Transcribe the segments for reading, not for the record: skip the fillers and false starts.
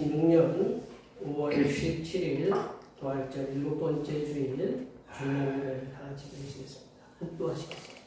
2026년 5월 17일 부활절 7번째 주일 주일 예배를 다 같이 드리시겠습니다. 묵도하시겠습니다.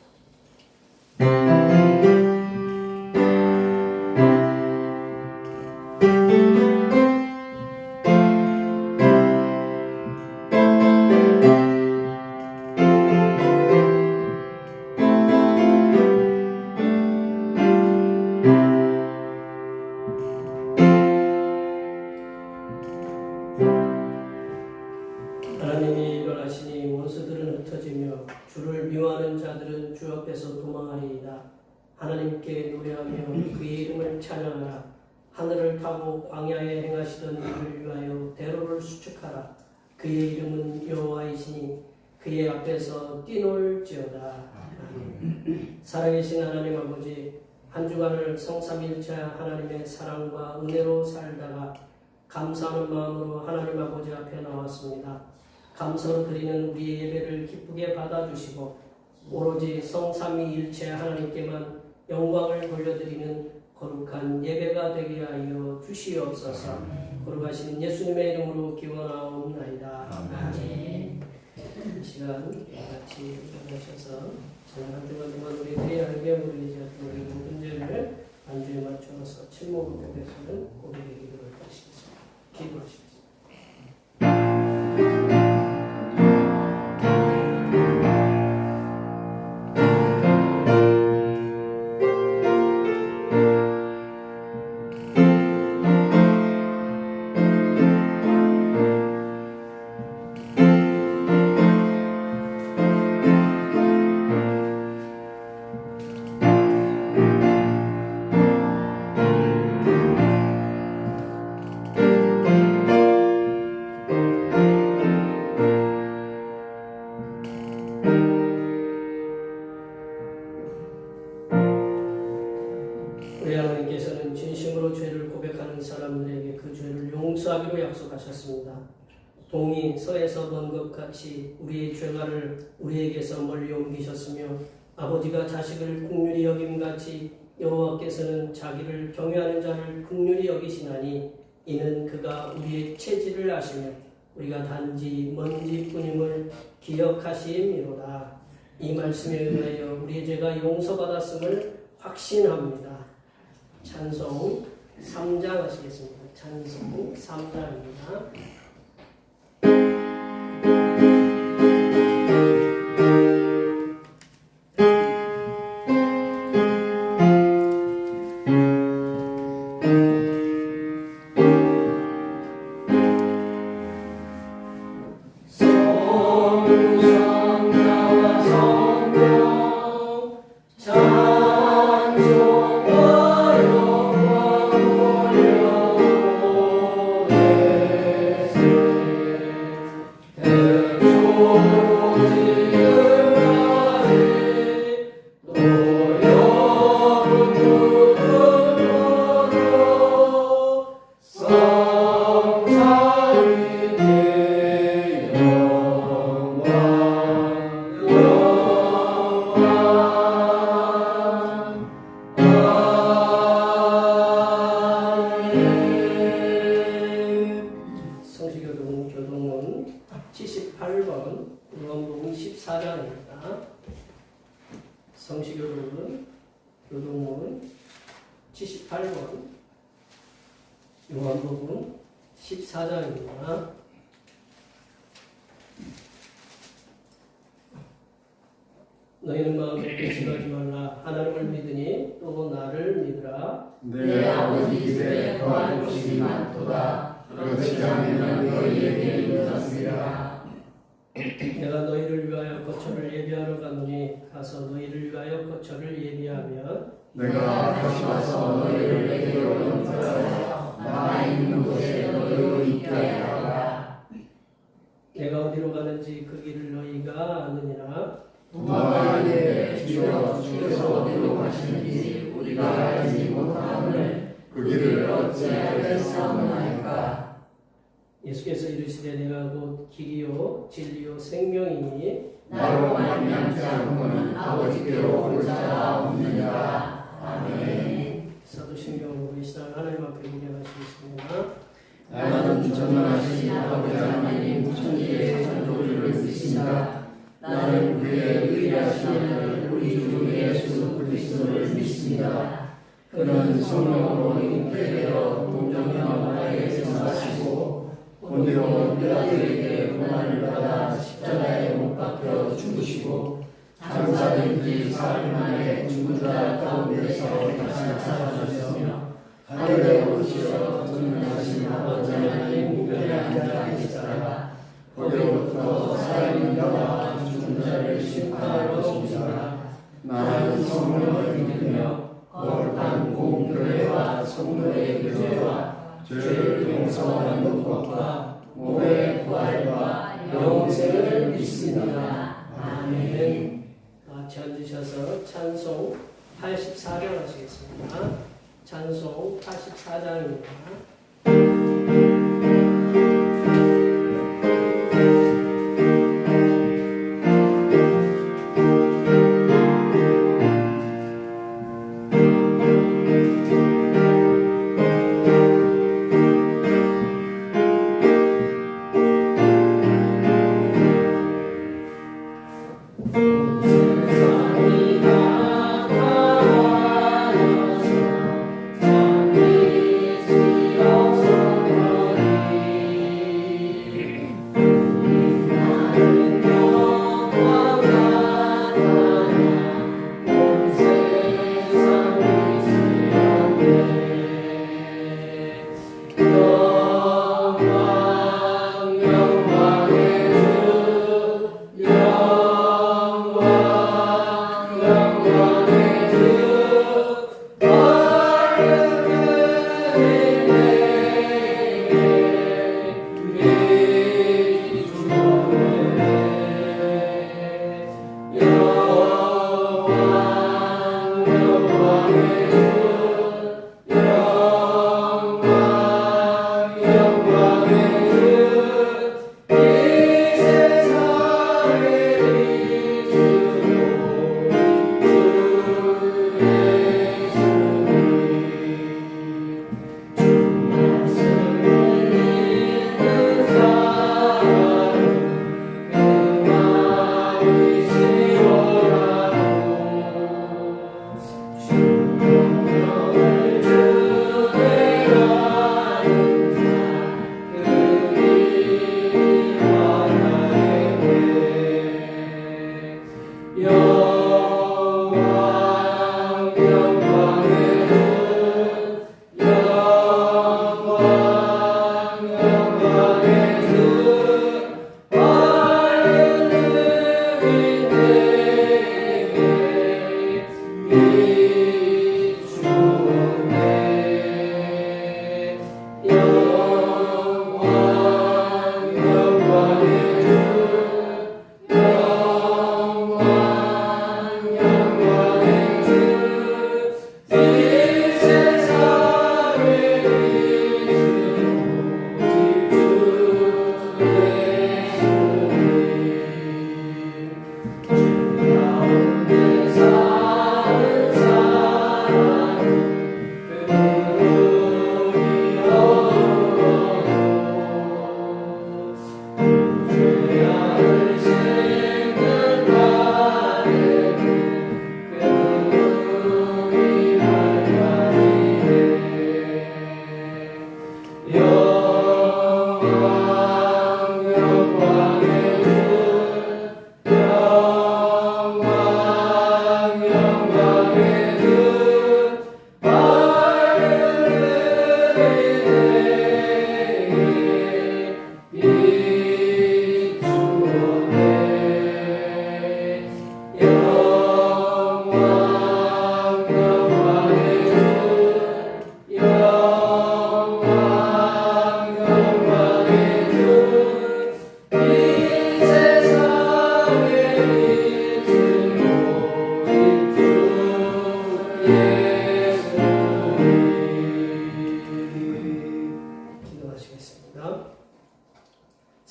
하나님이 일어나시니 원수들은 흩어지며 주를 미워하는 자들은 주 앞에서 도망하리이다. 하나님께 노래하며 그의 이름을 찬양하라. 하늘을 타고 광야에 행하시던 이를 위하여 대로를 수축하라. 그의 이름은 여호와이시니 그의 앞에서 뛰놀지어다. 살아계신 하나님 아버지, 한 주간을 성삼일체 하나님의 사랑과 은혜로 살다가 감사하는 마음으로 하나님 아버지 앞에 나왔습니다. 감사로 드리는 우리의 예배를 기쁘게 받아주시고 오로지 성삼위일체 하나님께만 영광을 돌려드리는 거룩한 예배가 되게 하여 주시옵소서. 거룩하신 예수님의 이름으로 기원하옵나이다. 아멘. 이 시간 같이 일어나셔서 지난 한 주간 동안 우리들이 하나님께 우리 모든 죄를 안주에 맞춰서 침묵을 고백하는 고백의 기도를 드리시겠습니다. 기도하시겠습니다. 우리 하나님께서는 진심으로 죄를 고백하는 사람들에게 그 죄를 용서하기로 약속하셨습니다. 동이 서에서 먼 것 같이 우리의 죄가를 우리에게서 멀리 옮기셨으며 아버지가 자식을 긍휼히 여김같이 여호와께서는 자기를 경외하는 자를 긍휼히 여기시나니 이는 그가 우리의 체질을 아시며 우리가 단지 먼지뿐임을 기억하심이로다. 이 말씀에 의하여 우리의 죄가 용서받았음을 확신합니다. 찬송 3장 하시겠습니다. 찬송 3장입니다. 교동문 78번, 요한복음 14장입니다. 성시교동문 교동문 78번, 요한복음 14장입니다. 너희는 마음에 근심하지 말라. 하나님을 믿으니 또 나를 믿으라. 내 아버지 집에 거할 곳이 많도다. 그렇지 않으면 너희에게 이르렀으리라. 내가 너희를 위하여 거처를 예비하러 가노니 가서 너희를 위하여 거처를 예비하면 내가 다시 와서 너희를 내게로 인도하여 나 있는 곳에 너희로 있게 하리라. 내가 어디로 가는지 그 길을 너희가 아느니라. 도마에게 주여 주께서 어디로 가시는지 우리가 알지 못하오늘 그 길을 어찌하겠사오나이까. 예수께서 이르시되 내가 곧 길이요 진리요 생명이니 나로 말미암지 않고는 아버지께로 올 자가 없느니라. 아멘. 사도신경으로 이 시간 하나님 앞에 고백하시겠습니다. 나는 전능하신 아버지 하나님 천지의 창조주를 믿습니다. 나는 그의 의리하신 아들 우리 주 예수 그리스도를 믿습니다. 그는 성령으로 잉태되어 동정녀 에서 나시고 본디오 빌라도에게 고난을 받아 십자가에 못 박혀 죽으시고 장사된 지 사흘 만에 죽은 자 가운데서 다시 살아나셨으며 하늘에 오르시어 전능하신 아버지 하나님 우편에 앉아 계시다가 거기로부터 살아있는 자와 죽은 자를 심판하러 오시리라. 나는 성령을 믿으며 거룩한 공교회와 성도의 교제와 죄를 용서하는 것과 몸의 부활과 영생을 믿습니다. 아멘. 같이 앉으셔서 찬송 84장 하시겠습니다. 찬송 84장입니다.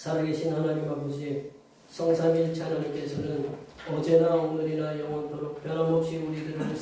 살아계신 하나님 아버지, 성삼일체 하나님께서는 어제나 오늘이나 영원토록 변함없이 우리들을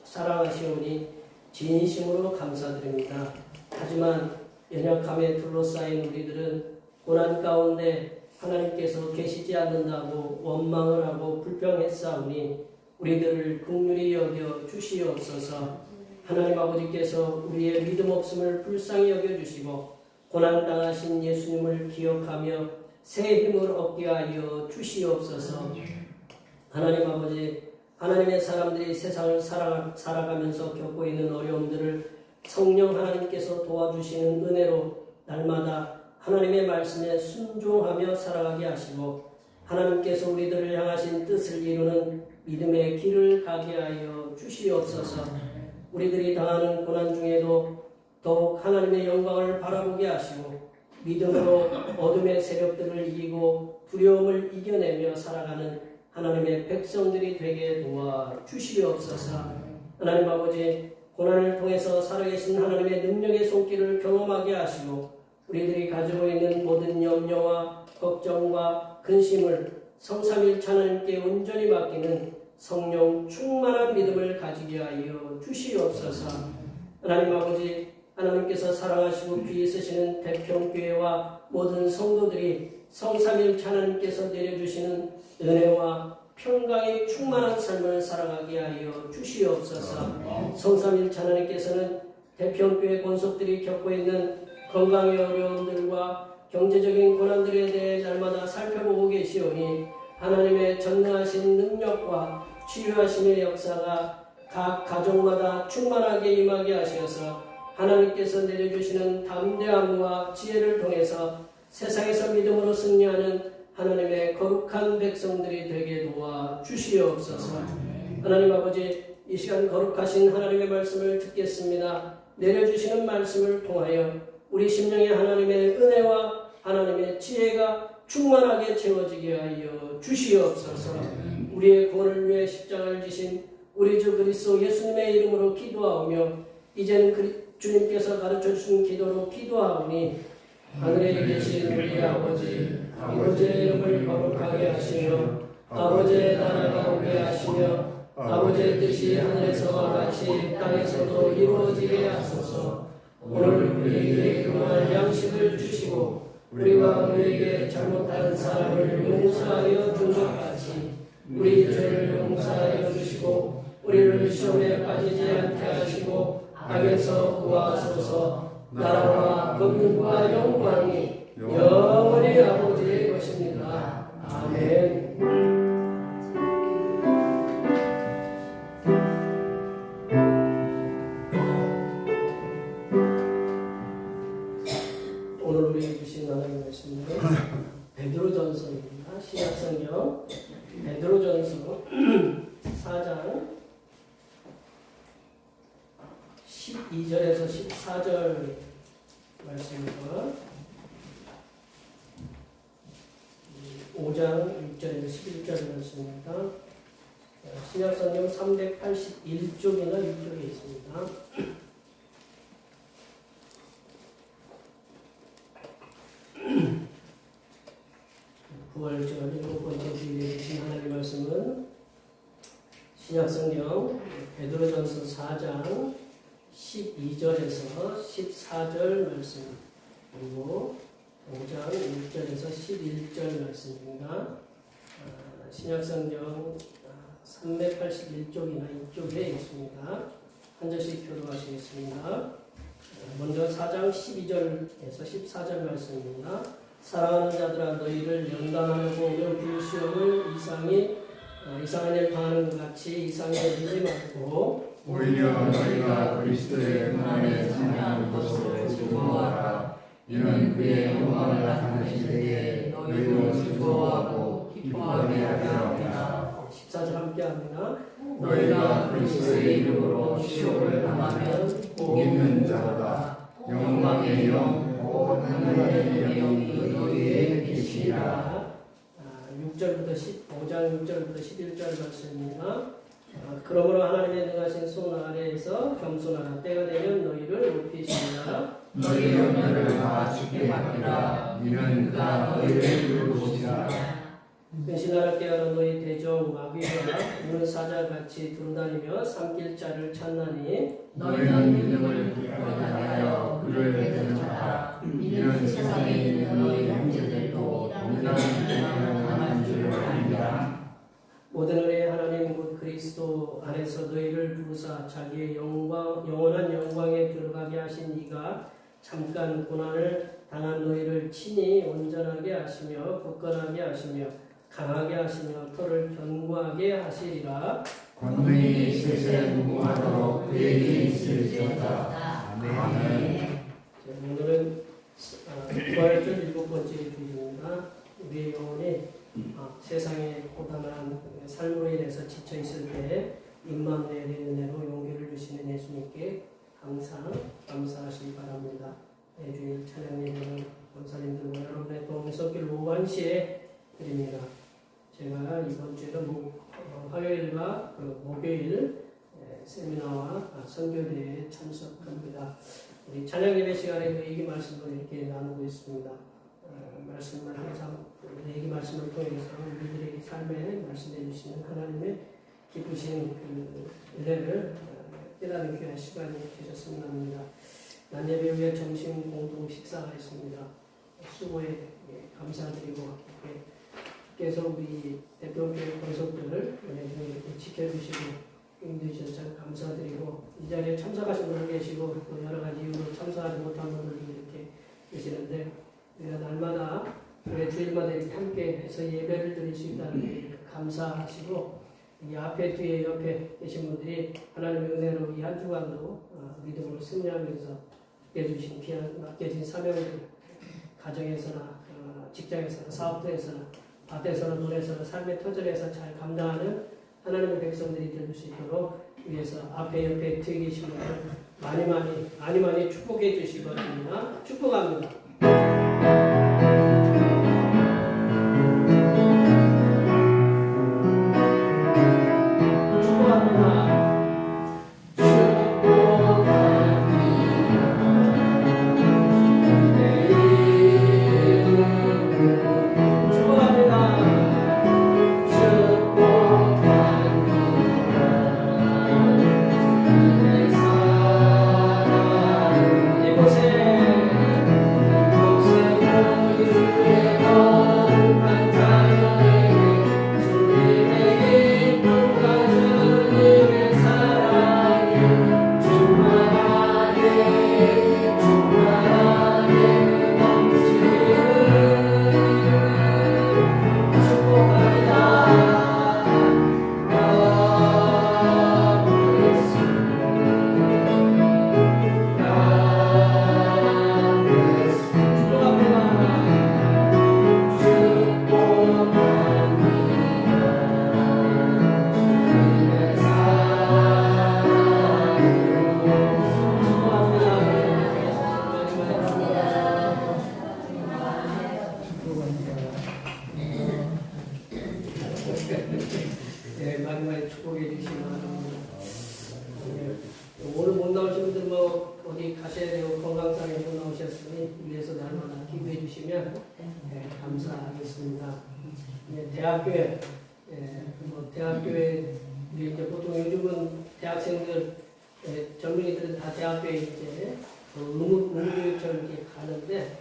사랑하시오니 진심으로 감사드립니다. 하지만 연약함에 둘러싸인 우리들은 고난 가운데 하나님께서 계시지 않는다고 원망을 하고 불평했사오니 우리들을 긍휼히 여겨 주시옵소서. 하나님 아버지께서 우리의 믿음 없음을 불쌍히 여겨주시고 고난당하신 예수님을 기억하며 새 힘을 얻게 하여 주시옵소서. 하나님 아버지, 하나님의 사람들이 세상을 살아가면서 겪고 있는 어려움들을 성령 하나님께서 도와주시는 은혜로 날마다 하나님의 말씀에 순종하며 살아가게 하시고 하나님께서 우리들을 향하신 뜻을 이루는 믿음의 길을 가게 하여 주시옵소서. 우리들이 당하는 고난 중에도 더욱 하나님의 영광을 바라보게 하시고 믿음으로 어둠의 세력들을 이기고 두려움을 이겨내며 살아가는 하나님의 백성들이 되게 도와 주시옵소서. 하나님 아버지, 고난을 통해서 살아계신 하나님의 능력의 손길을 경험하게 하시고 우리들이 가지고 있는 모든 염려와 걱정과 근심을 성삼일체 하나님께 온전히 맡기는 성령 충만한 믿음을 가지게 하여 주시옵소서. 하나님 아버지, 하나님께서 사랑하시고 귀히 쓰시는 대평교회와 모든 성도들이 성삼일체 하나님께서 내려주시는 은혜와 평강이 충만한 삶을 살아가게 하여 주시옵소서. 성삼일체 하나님께서는 대평교회 권속들이 겪고 있는 건강의 어려움들과 경제적인 고난들에 대해 날마다 살펴보고 계시오니 하나님의 전능하신 능력과 치유하심의 역사가 각 가정마다 충만하게 임하게 하셔서 하나님께서 내려주시는 담대함과 지혜를 통해서 세상에서 믿음으로 승리하는 하나님의 거룩한 백성들이 되게 도와 주시옵소서. 하나님 아버지, 이 시간 거룩하신 하나님의 말씀을 듣겠습니다. 내려주시는 말씀을 통하여 우리 심령에 하나님의 은혜와 하나님의 지혜가 충만하게 채워지게 하여 주시옵소서. 우리의 구원을 위해 십자가를 지신 우리 주 그리스도 예수님의 이름으로 기도하오며 이제는 주님께서 가르쳐 주신 기도로 기도하오니 하늘에 계신 우리 아버지의 이름을 거룩하게 하시며 아버지의 나라가 오게 하시며 아버지의 뜻이 하늘에서와 같이 땅에서도 이루어지게 하소서. 오늘 우리에게 일용할 양식을 주시고 우리가 우리에게 잘못한 사람을 용서하여 준 것 같이 우리 죄를 용서하여 주시고 우리를 시험에 빠지지 않게 하시고 악에서 구하소서. 나라와 권능과 영광이 영원히 아버지의 것입니다. 아멘. 오늘 우리에게 주신 하나님의 말씀은 베드로전서입니다. 신약성경 베드로전서 4장 12절에서 14절 말씀과 5장 6절에서 11절 말씀입니다. 신약성경 381쪽이나 6쪽에 있습니다. 부활절 7번째 주일에 주신 하나님의 말씀은 신약성경 베드로전서 4장 12절에서 14절 말씀 그리고 5장 6절에서 11절 말씀입니다. 신약성경 381쪽이나 이쪽에 있습니다. 한 절씩 교독하시겠습니다. 먼저 4장 12절에서 14절 말씀입니다. 사랑하는 자들아 너희를 연단하려고 오면 불시험을 이상한 일 당하는 것 같이 이상히 여기지 말고 오히려 너희가 그리스도의 은혜에 참여하는 것으로 즐거워하라. 이는 그의 영광을 나타내실 때에 너희도 즐거워하고 기뻐하게 하려 함이라. 14절 함께합니다. 너희가 그리스도의 이름으로 시험을 당하면 복 있는 자로다. 영광의 영 곧 하나님의 영이 너희에 계시리라. 6절부터 5장 6절부터 11절 말씀입니다. 그러므로 하나님의 능하신 손 아래에서 겸손하라. 때가 되면 너희를 높이시리라. 너희의 염려를 다 주께 맡기라. 이는 그가 너희를 이루시리라. 근신하라 깨어라. 너희 대적 마귀가 우는 사자같이 두루다니며 삼킬 자를 찾나니 너희는 믿음을 굳건하게 하여 그를 대적하라. 베푸사 자기의 영원한 영광에 들어가게 하신 이가 잠깐 고난을 당한 너희를 친히 온전하게 하시며 굳건하게 하시며 강하게 하시며 터를 견고하게 하시리라. 권능이 세세 무궁하도록 그에게 있을지어다. 아멘. 오늘은 부활절 7번째 주일입니다. 우리의 영혼이 세상의 고단한 삶으로 인해서 지쳐 있을 때 임마누엘의 은혜로 용기를 주시는 예수님께 항상 감사하시기 바랍니다. 매주일 찬양 예배는 권사님들과 여러분의 도움이 섞일 오후 1시에 드립니다. 제가 이번 주에는 화요일과 목요일 세미나와 선교대회에 참석합니다. 우리 찬양 예배 시간에도 얘기 말씀을 이렇게 나누고 있습니다. 말씀을 항상 얘기 말씀을 통해서 우리들의 삶에 말씀해 주시는 하나님의 기쁘신 그 은혜를 깨닫는 귀한 시간이 되셨으면 합니다. 난 예배 후에 점심 공동 식사가 있습니다. 수고에 감사드리고 주께서 우리 대표교회 권속들을 이렇게 지켜주시고 인도해주셔서 참 감사드리고 이 자리에 참석하신 분들 계시고 또 여러 가지 이유로 참석하지 못한 분들도 이렇게 계시는데 우리가 날마다 교회 주일마다 이렇게 함께 해서 예배를 드릴 수 있다는 게 감사하시고 이 앞에 뒤에 옆에 계신 분들이 하나님의 은혜로 이 한 주간도 믿음으로 승리하면서 맡겨주신 귀한 맡겨진 사명들 가정에서나 직장에서나 사업터에서나 밭에서나 논에서나 삶의 터전에서 잘 감당하는 하나님의 백성들이 될 수 있도록 위해서 앞에 옆에 뒤에 계신 분들 많이 축복해 주시기 바랍니다. 축복합니다. 많이 축복해 주시기 바랍니다. 오늘 못 나오신 분들 뭐 어디 가셔야 되고 건강상에 못 나오셨으니 위에서 날마다 기도해 주시면 감사하겠습니다. 대학교에 대학교에 우리 이제 보통 요즘은 대학생들 젊은이들은 다 대학교에 이제 의무교육처럼 이렇게 가는데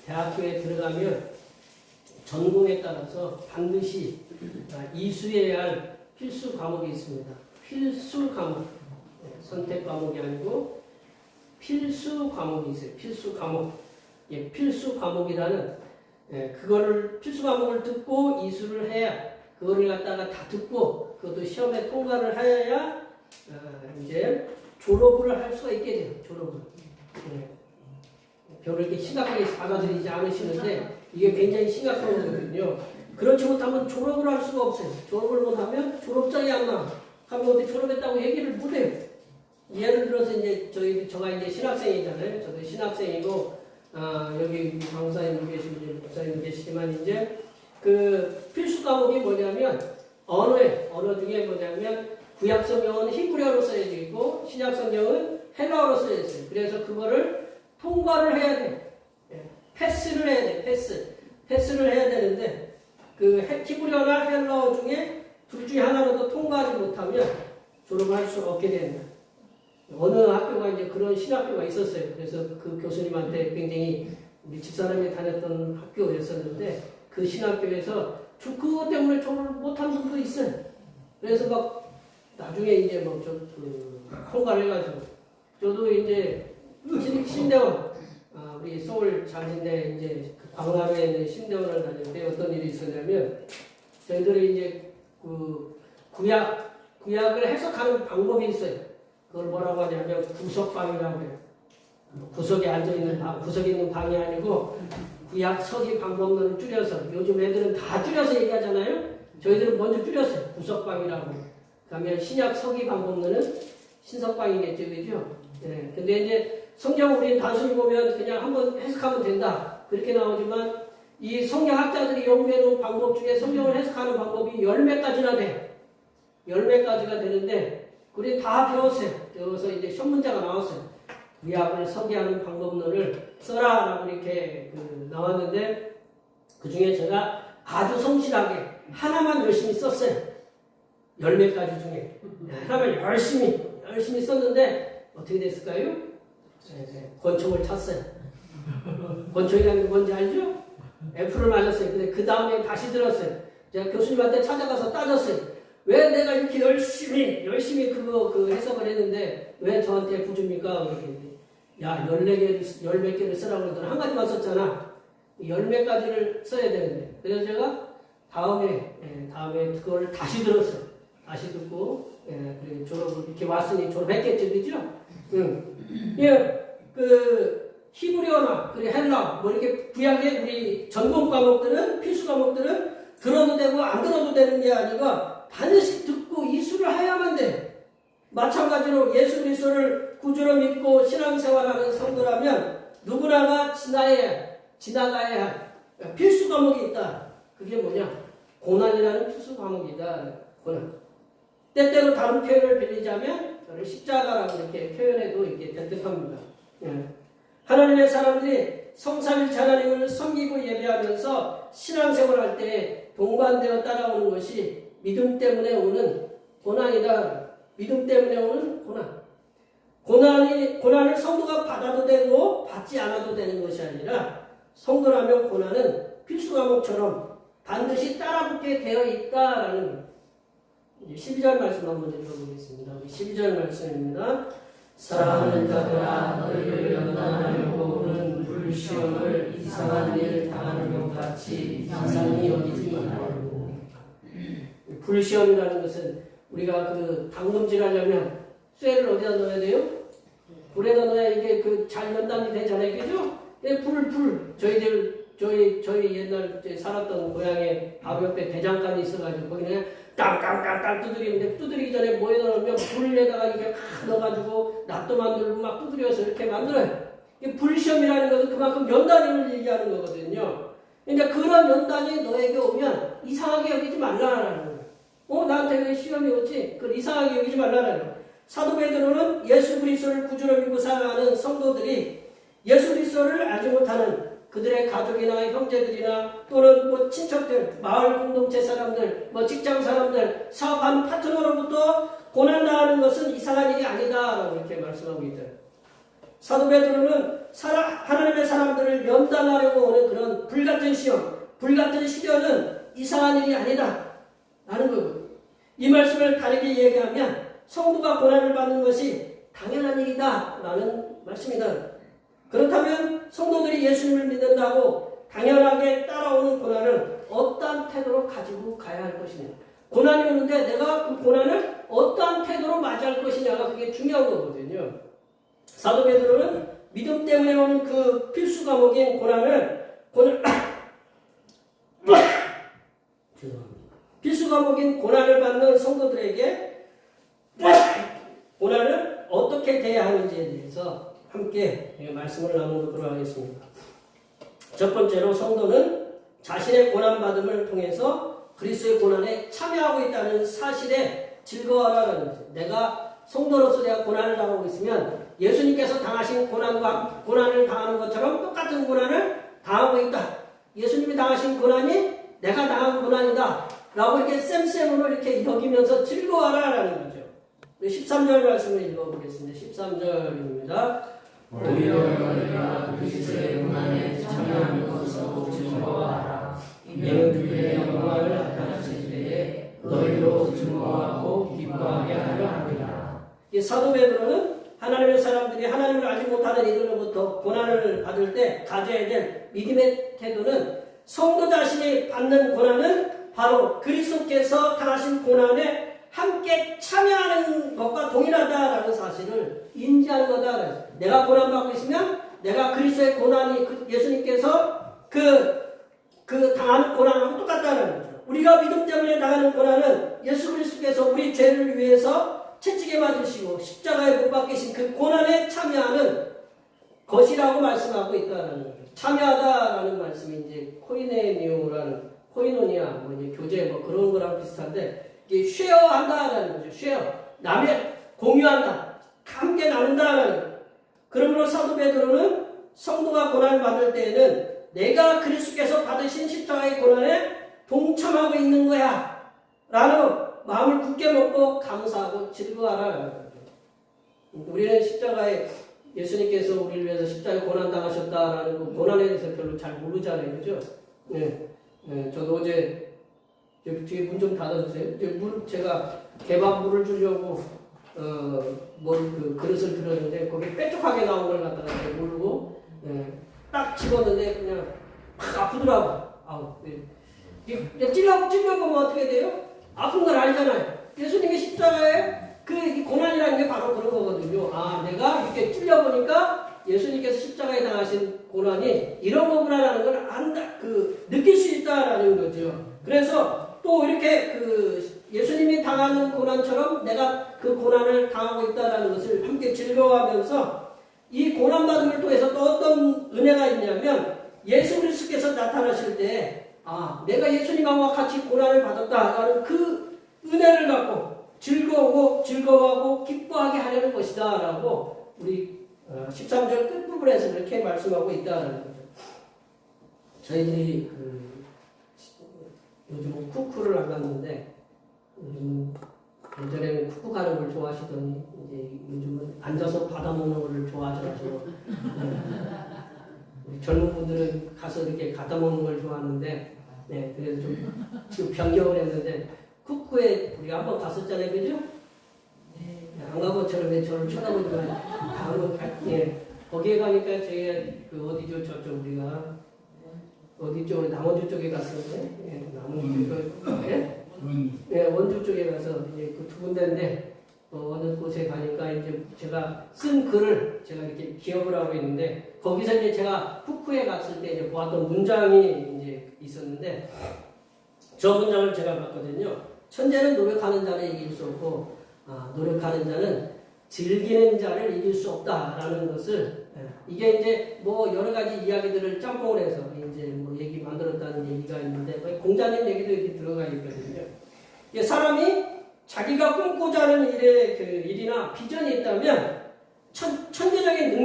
대학교에 들어가면 전공에 따라서 반드시 이수해야 할 필수 과목이 있습니다. 필수 과목, 선택 과목이 아니고 필수 과목이 있어요. 필수 과목. 필수 과목이라는 그거를 필수 과목을 듣고 이수를 해야 그거를 갖다가 다 듣고 그것도 시험에 통과를 하여야 이제 졸업을 할 수가 있게 돼요. 졸업을. 별로 이렇게 심각하게 받아들이지 않으시는데 이게 굉장히 심각한 거거든요. 그렇지 못하면 졸업을 할 수가 없어요. 졸업을 못하면 졸업장이 안 나와. 하면 어떻게 졸업했다고 얘기를 못해요. 예를 들어서 이제 저가 이제 신학생이잖아요. 저도 신학생이고 여기 강사님 계시고 목사님 계시지만 이제 그 필수 과목이 뭐냐면 언어 중에 뭐냐면 구약 성경은 히브리어로 써져 있고 신약 성경은 헬라어로 써져 있어요. 그래서 그거를 통과를 해야 돼요. 패스를 해야 돼. 패스를 해야 되는데 그 히브리어나 헬라어 중에 둘 중에 하나라도 통과하지 못하면 졸업을 할 수 없게 됩니다. 어느 학교가 이제 그런 신학교가 있었어요. 그래서 그 교수님한테 굉장히 우리 집사람이 다녔던 학교였었는데 그 신학교에서 그것 때문에 졸업을 못한 분도 있어요. 그래서 막 나중에 이제 뭐 통과를 해가지고 저도 이제 신대원 우리 서울 장신대 이제 그 광화문에 있는 신대원을 다닐 때 어떤 일이 있었냐면 저희들이 이제 그 구약을 해석하는 방법이 있어요. 그걸 뭐라고 하냐면 구석방이라고 해요. 구석에 앉아있는 구석에 있는 방이 아니고 구약 서기 방법론을 줄여서 요즘 애들은 다 줄여서 얘기하잖아요. 저희들은 먼저 줄였어요. 구석방이라고. 그다음에 신약 서기 방법론은 신석방이겠죠, 그죠? 네. 근데 이제 성경 우리 단순히 보면 그냥 한번 해석하면 된다 그렇게 나오지만 이 성경학자들이 연구해 놓은 방법 중에 성경을 해석하는 방법이 10매까지나 돼요. 10매까지가 되는데 우리 다 배웠어요. 배워서 이제 시험문제가 나왔어요. 구약을 서기하는 방법론을 써라라고 이렇게 나왔는데 그 중에 제가 아주 성실하게 하나만 열심히 썼어요. 10매까지 중에 하나만 열심히 썼는데 어떻게 됐을까요? 권총을 찼어요. 권총이라는 게 뭔지 알죠? F를 맞았어요. 근데 그 다음에 다시 들었어요. 제가 교수님한테 찾아가서 따졌어요. 왜 내가 이렇게 열심히 그거 해석을 했는데 왜 저한테 F 줍니까? 야, 10몇 개를 쓰라고 그러더니 한 가지만 썼잖아. 10매까지를 써야 되는데. 그래서 제가 다음에 그걸 다시 들었어요. 다시 듣고, 그래, 졸업을 이렇게 왔으니 졸업했겠죠, 그죠? 히브리어나, 그리고 헬라, 뭐 이렇게 구약의 우리 전공 과목들은, 필수 과목들은 들어도 되고 안 들어도 되는 게 아니라 반드시 듣고 이수를 해야만 돼. 마찬가지로 예수 그리스도를 구주로 믿고 신앙생활하는 성도라면 누구나가 지나가야 할 필수 과목이 있다. 그게 뭐냐? 고난이라는 필수 과목이다. 고난. 때때로 다른 표현을 빌리자면 저를 십자가라고 이렇게 표현해도 이렇게 된듯합니다. 하나님의 사람들이 성삼일체 하나님을 섬기고 예배하면서 신앙생활할 때 동반되어 따라오는 것이 믿음 때문에 오는 고난이다. 믿음 때문에 오는 고난. 고난을 성도가 받아도 되고 받지 않아도 되는 것이 아니라 성도라면 고난은 필수 과목처럼 반드시 따라붙게 되어 있다라는 거예요. 12절 말씀 한번 읽어보겠습니다. 12절 말씀입니다. 사랑하는 자들아 너희를 연단하려고 오는 불시험을 이상한 일 당하는 것 같이 이상히 여기지 말고. 불시험이라는 것은 우리가 당금질 하려면 쇠를 어디다 넣어야 돼요? 불에다 넣어야 이게 잘 연단이 되잖아요, 그죠? 저희 옛날 살았던 고향에 바로 옆에 대장간이 있어가지고 거기는 땅 두드리는데 두드리기 전에 뭐에다 넣으면 불에다가 이렇게 넣어가지고 낫도 만들고 막 두드려서 이렇게 만들어요. 불시험이라는 것은 그만큼 연단을 얘기하는 거거든요. 그러니까 그런 연단이 너에게 오면 이상하게 여기지 말라라는 거예요. 나한테 왜 시험이 오지? 그걸 이상하게 여기지 말라라는 거예요. 사도 베드로는 예수 그리스도를 구주로 믿고 살아가는 성도들이 예수 그리스도를 알지 못하는 그들의 가족이나 형제들이나 또는 뭐 친척들, 마을 공동체 사람들, 뭐 직장 사람들, 사업하는 파트너로부터 고난당하는 것은 이상한 일이 아니다라고 이렇게 말씀하고 있대요. 사도 베드로는 하나님의 사람들을 면담하려고 오는 그런 불같은 시험, 불같은 시련은 이상한 일이 아니다 라는 거고요. 이 말씀을 다르게 얘기하면 성도가 고난을 받는 것이 당연한 일이다 라는 말씀이다. 그렇다면 성도들이 예수님을 믿는다고 당연하게 따라오는 고난을 어떠한 태도로 가지고 가야 할 것이냐. 고난이 오는데 내가 그 고난을 어떠한 태도로 맞이할 것이냐가 그게 중요한 거거든요. 사도 베드로는 믿음 때문에 오는 그 필수 과목인 필수 과목인 고난을 받는 성도들에게 고난을 어떻게 대해야 하는지에 대해서 함께 말씀을 나누도록 하겠습니다. 첫 번째로 성도는 자신의 고난받음을 통해서 그리스도의 고난에 참여하고 있다는 사실에 즐거워하라는 거죠. 내가 성도로서 내가 고난을 당하고 있으면 예수님께서 당하신 고난을 당하는 것처럼 똑같은 고난을 당하고 있다. 예수님이 당하신 고난이 내가 당한 고난이다. 라고 이렇게 쌤쌤으로 이렇게 여기면서 즐거워하라는 거죠. 13절 말씀을 읽어보겠습니다. 13절입니다. 오히려 너희가 그리스도의 고난에 참여하는 것으로 즐거워하라. 이는 그의 영광을 나타나실 때에 너희로 즐거워하고 기뻐하게 하려 합니다. 사도 베드로는 하나님의 사람들이 하나님을 알지 못하는 이들로부터 고난을 받을 때 가져야 될 믿음의 태도는 성도 자신이 받는 고난은 바로 그리스도께서 당하신 고난에 함께 참여하는 것과 동일하다라는 사실을 인지하는 거다. 내가 고난받고 있으면 내가 그리스도의 고난이 예수님께서 그 당하는 고난하고 똑같다는 거죠. 우리가 믿음 때문에 당하는 고난은 예수 그리스도께서 우리 죄를 위해서 채찍에 맞으시고 십자가에 못 박히신 그 고난에 참여하는 것이라고 말씀하고 있다는 거죠. 참여하다라는 말씀이 이제 코이노니아 뭐 이제 교제 뭐 그런 거랑 비슷한데 이게 쉐어한다라는 거죠. 쉐어 남의 공유한다, 함께 나눈다라는 거죠. 그러므로 사도 베드로는 성도가 고난을 받을 때에는 내가 그리스도께서 받으신 십자가의 고난에 동참하고 있는 거야 라는 마음을 굳게 먹고 감사하고 즐거워하라는 거죠. 우리는 십자가에 예수님께서 우리를 위해서 십자가에 고난당하셨다라는 그 고난에 대해서 별로 잘 모르잖아요. 그죠? 네. 저도 어제 뒤에 문 좀 닫아주세요. 제가 개밥물을 주려고 그 그릇을 들었는데 거기 뾰족하게 나온 걸 갖다가 제가 모르고 딱 집었는데 그냥 팍 아프더라고. 찔러보면 어떻게 돼요? 아픈 걸 알잖아요. 예수님의 십자가에 이 고난이라는 게 바로 그런 거거든요. 내가 이렇게 찔려보니까 예수님께서 십자가에 당하신 고난이 이런 거구나라는 걸 느낄 수 있다라는 거죠. 그래서 또 이렇게 예수님이 당하는 고난처럼 내가 그 고난을 당하고 있다라는 것을 함께 즐거워하면서 이 고난받음을 통해서 또 어떤 은혜가 있냐면 예수 그리스도께서 나타나실 때 내가 예수님하고 같이 고난을 받았다라는 그 은혜를 갖고 즐거워하고 기뻐하게 하려는 것이다 라고 우리 13절 끝부분에서 그렇게 말씀하고 있다는 거죠. 저희들이 요즘은 쿠쿠를 안 갔는데 예전에는 쿠쿠 가는 걸 좋아하시더니 이제 요즘은 앉아서 받아먹는 걸 좋아하셔가지고 우리 젊은 분들은 가서 이렇게 갖다 먹는 걸 좋아하는데 그래서 좀 지금 변경을 했는데 쿠쿠에 우리가 한번 갔었잖아요, 그죠? 안 가고 저를 쳐다보지 마요. 거기에 가니까 저희가 어디죠? 저쪽 우리가 어디죠? 남원주 쪽에 갔었는데 원주 쪽에 가서 이제 그 두 군데인데 어느 곳에 가니까 이제 제가 쓴 글을 제가 이렇게 기억을 하고 있는데 거기서 이제 제가 쿠쿠에 갔을 때 이제 보았던 문장이 이제 있었는데 저 문장을 제가 봤거든요. 천재는 노력하는 자를 이길 수 없고 노력하는 자는 즐기는 자를 이길 수 없다라는 것을 이게 이제 뭐 여러 가지 이야기들을 짬뽕을 해서 이제 뭐 얘기 만들었다는 얘기가 있는데 공자님 얘기도 이렇게 들어가 있거든요. 이게 사람이 자기가 꿈꾸자 하는 일이나 비전이 있다면 천재적인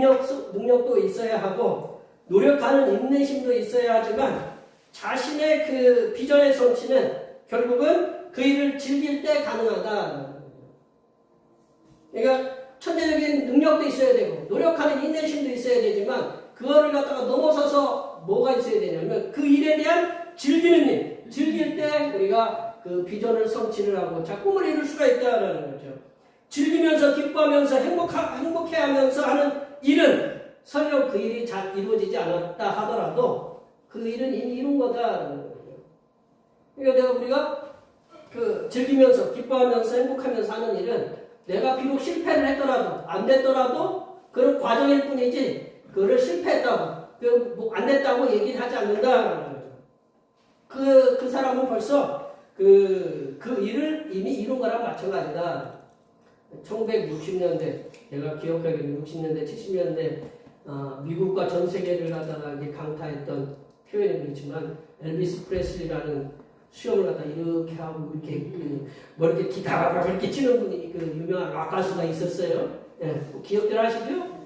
능력도 있어야 하고 노력하는 인내심도 있어야 하지만 자신의 그 비전의 성취는 결국은 그 일을 즐길 때 가능하다. 그러니까 천재적인 능력도 있어야 되고 노력하는 인내심도 있어야 되지만 그거를 갖다가 넘어서서 뭐가 있어야 되냐면 그 일에 대한 즐기는 일, 즐길 때 우리가 그 비전을 성취를 하고 자 꿈을 이룰 수가 있다라는 거죠. 즐기면서 기뻐하면서 행복해하면서 하는 일은 설령 그 일이 잘 이루어지지 않았다 하더라도 그 일은 이미 이룬 거다라는 거죠. 그러니까 우리가 즐기면서 기뻐하면서 행복하면서 하는 일은 내가 비록 실패를 했더라도 안 됐더라도 그런 과정일 뿐이지 그거를 실패했다고 안 됐다고 얘기를 하지 않는다라는 거죠. 그 사람은 벌써 그 일을 이미 이룬 거랑 마찬가지다. 1960년대 내가 기억하기로는 60년대 70년대 미국과 전 세계를 갖다가 강타했던 표현이 그렇지만 엘비스 프레슬리라는 수염을 갖다 이렇게 하고 이렇게 뭐 이렇게 기타를 이렇게 치는 분이 유명한 락 가수가 있었어요. 기억들 하시죠?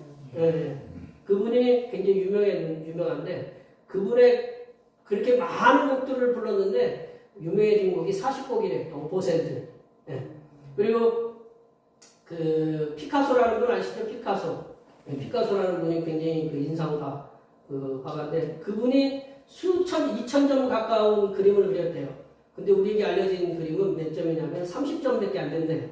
그분이 굉장히 유명한데 그분의 그렇게 많은 곡들을 불렀는데 유명해진 곡이 40곡이래. 5%. 그리고 피카소라는 분 아시죠? 피카소라는 분이 굉장히 인상파 화가인데 그분이 2,000점 가까운 그림을 그렸대요. 근데 우리에게 알려진 그림은 몇 점이냐면 30점밖에 안 된대.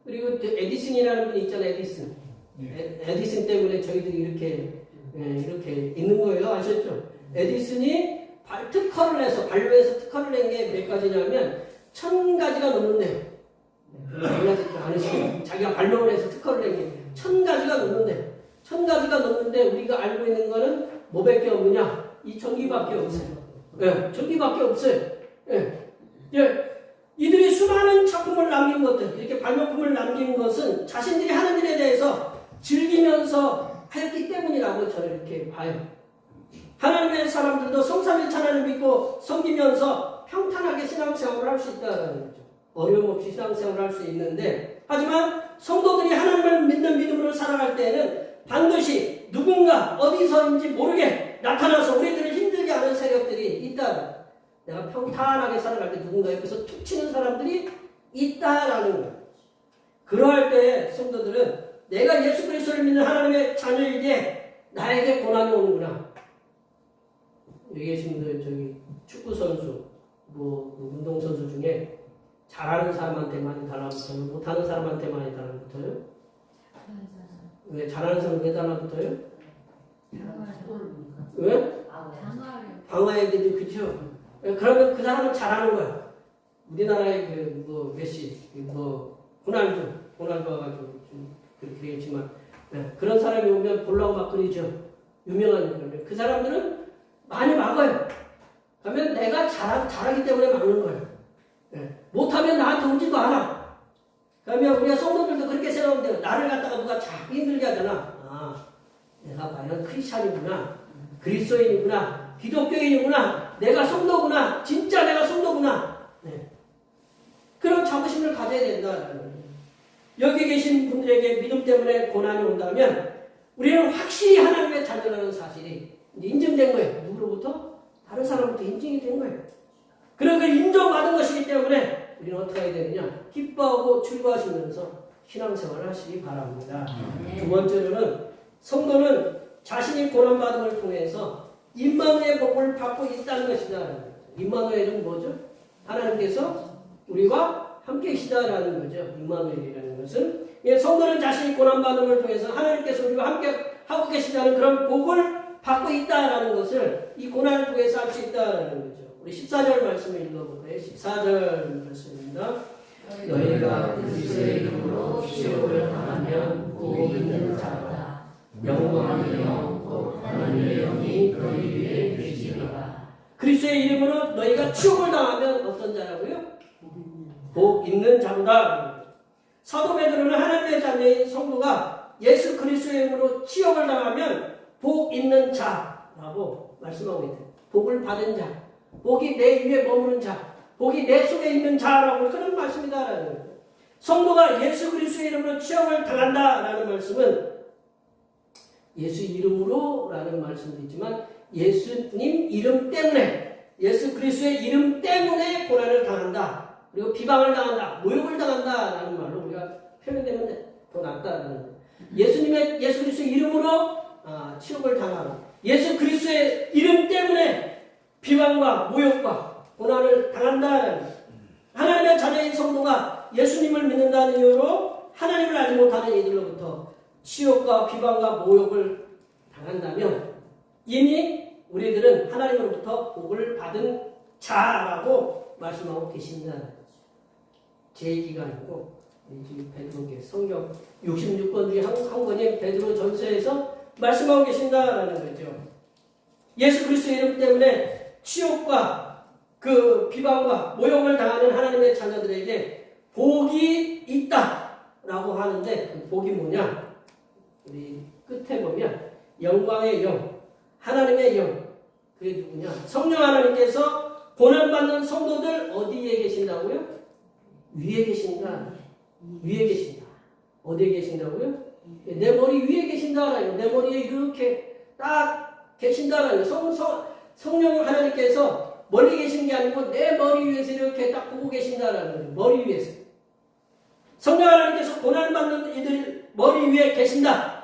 그리고 에디슨이라는 분이 있잖아요. 에디슨. 에디슨 때문에 저희들이 이렇게 있는 거예요. 아셨죠? 에디슨이 특허를 내서 반려해서 특허를 낸 게 몇 가지냐면 1000가지가 넘는데요. 몰라지 않으시고 자기가 발명을 해서 특허를 낸 게 1000가지가 넘는데 1000가지가 넘는데 우리가 알고 있는 거는 뭐밖에 없느냐? 이 전기밖에 없어요. 예, 전기밖에 없어요. 예. 이들이 수많은 작품을 남긴 것들, 이렇게 발명품을 남긴 것은 자신들이 하는 일에 대해서 즐기면서 하였기 때문이라고 저는 이렇게 봐요. 하나님의 사람들도 성삼일 하나님을 믿고 섬기면서 평탄하게 신앙생활을 할 수 있다는 거죠. 어려움 없이 신앙생활을 할 수 있는데, 하지만 성도들이 하나님을 믿는 믿음으로 살아갈 때에는 반드시 누군가 어디서인지 모르게 나타나서 우리들을 힘들게 하는 세력들이 있다. 내가 평탄하게 살아갈 때 누군가 옆에서 툭 치는 사람들이 있다라는 거예요. 그러할 때 성도들은 내가 예수 그리스도를 믿는 하나님의 자녀이기에 나에게 고난이 오는구나. 여기 계신 분들 저기 축구 선수, 운동 선수 중에 잘하는 사람한테 많이 달라붙어요? 못하는 사람한테 많이 달라붙어요? 왜 잘하는 사람 왜 달라붙어요? 왜? 방어해야 되죠, 그렇죠? 그러면 그 사람은 잘하는 거야. 우리나라의 메시, 호날두가 가지고 좀 그렇게 되겠지만, 그런 사람이 오면 볼라고 막 그러죠. 유명한 그 사람들은 많이 막아요. 그러면 내가 잘하기 때문에 막는 거예요. 못하면 나한테 오지도 않아. 그러면 우리가 성도들도 그렇게 생각하면 돼요. 나를 갖다가 누가 자꾸 힘들게 하잖아. 내가 과연 크리스찬이구나, 그리스도인이구나, 기독교인이구나, 내가 성도구나, 진짜 내가 성도구나. 그런 자부심을 가져야 된다. 여기 계신 분들에게 믿음 때문에 고난이 온다면 우리는 확실히 하나님의 자녀라는 사실이 인정된 거예요. 누구로부터? 다른 사람부터 인정이 된 거예요. 그런 걸 인정받은 것이기 때문에 우리는 어떻게 해야 되느냐? 기뻐하고 즐거워하시면서 신앙생활을 하시기 바랍니다. 두 번째로는 성도는 자신이 고난받음을 통해서 임마누엘 복을 받고 있다는 것이다. 임마누엘은 뭐죠? 하나님께서 우리와 함께 계시다라는 거죠. 임마누엘이라는 것은 성도는 자신이 고난받음을 통해서 하나님께서 우리와 함께 하고 계시다는 그런 복을 받고 있다라는 것을 이 고난을 통해서 알 수 있다라는 거죠. 우리 14절 말씀을 읽어볼까요? 14절 말씀입니다. 너희가 그리스도의 이름으로 시험을 당하면 복 있는 자다. 영광의 영 곧 하나님의 영이 너희 위에 계시리라. 그리스도의 이름으로 너희가 치욕을 당하면 어떤 자라고요? 복 있는 자로다. 사도 베드로는 하나님의 자녀인 성도가 예수 그리스도의 이름으로 치욕을 당하면 복 있는 자라고 말씀하고 있대요. 복을 받은 자, 복이 내 위에 머무는 자, 복이 내 속에 있는 자라고 그런 말씀이다라는 거예요. 성도가 예수 그리스도의 이름으로 치욕을 당한다라는 말씀은 예수 이름으로 라는 말씀도 있지만 예수님 이름 때문에, 예수 그리스도의 이름 때문에 고난을 당한다. 그리고 비방을 당한다. 모욕을 당한다. 라는 말로 우리가 표현되면 더 낫다라는 거예요. 예수 그리스도의 이름으로 치욕을 당하고 예수 그리스도의 이름 때문에 비방과 모욕과 고난을 당한다라는 거예요. 하나님의 자녀인 성도가 예수님을 믿는다는 이유로 하나님을 알지 못하는 이들로부터 치욕과 비방과 모욕을 당한다면 이미 우리들은 하나님으로부터 복을 받은 자라고 말씀하고 계신다. 제 얘기가 아니고 베드로께 성경 66권 중에 한 권인 베드로 전서에서 말씀하고 계신다라는 거죠. 예수 그리스도의 이름 때문에 치욕과 그 비방과 모욕을 당하는 하나님의 자녀들에게 복이 있다라고 하는데 그 복이 뭐냐? 우리 끝에 보면 영광의 영, 하나님의 영, 그게 누구냐? 성령 하나님께서 고난받는 성도들 어디에 계신다고요? 위에 계신다. 위에 계신다. 어디에 계신다고요? 내 머리 위에 계신다라요. 내 머리에 이렇게 딱 계신다라요. 성령 하나님께서 멀리 계신 게 아니고 내 머리 위에서 이렇게 딱 보고 계신다라는 거예요. 머리 위에서. 성령 하나님께서 고난받는 이들 머리 위에 계신다.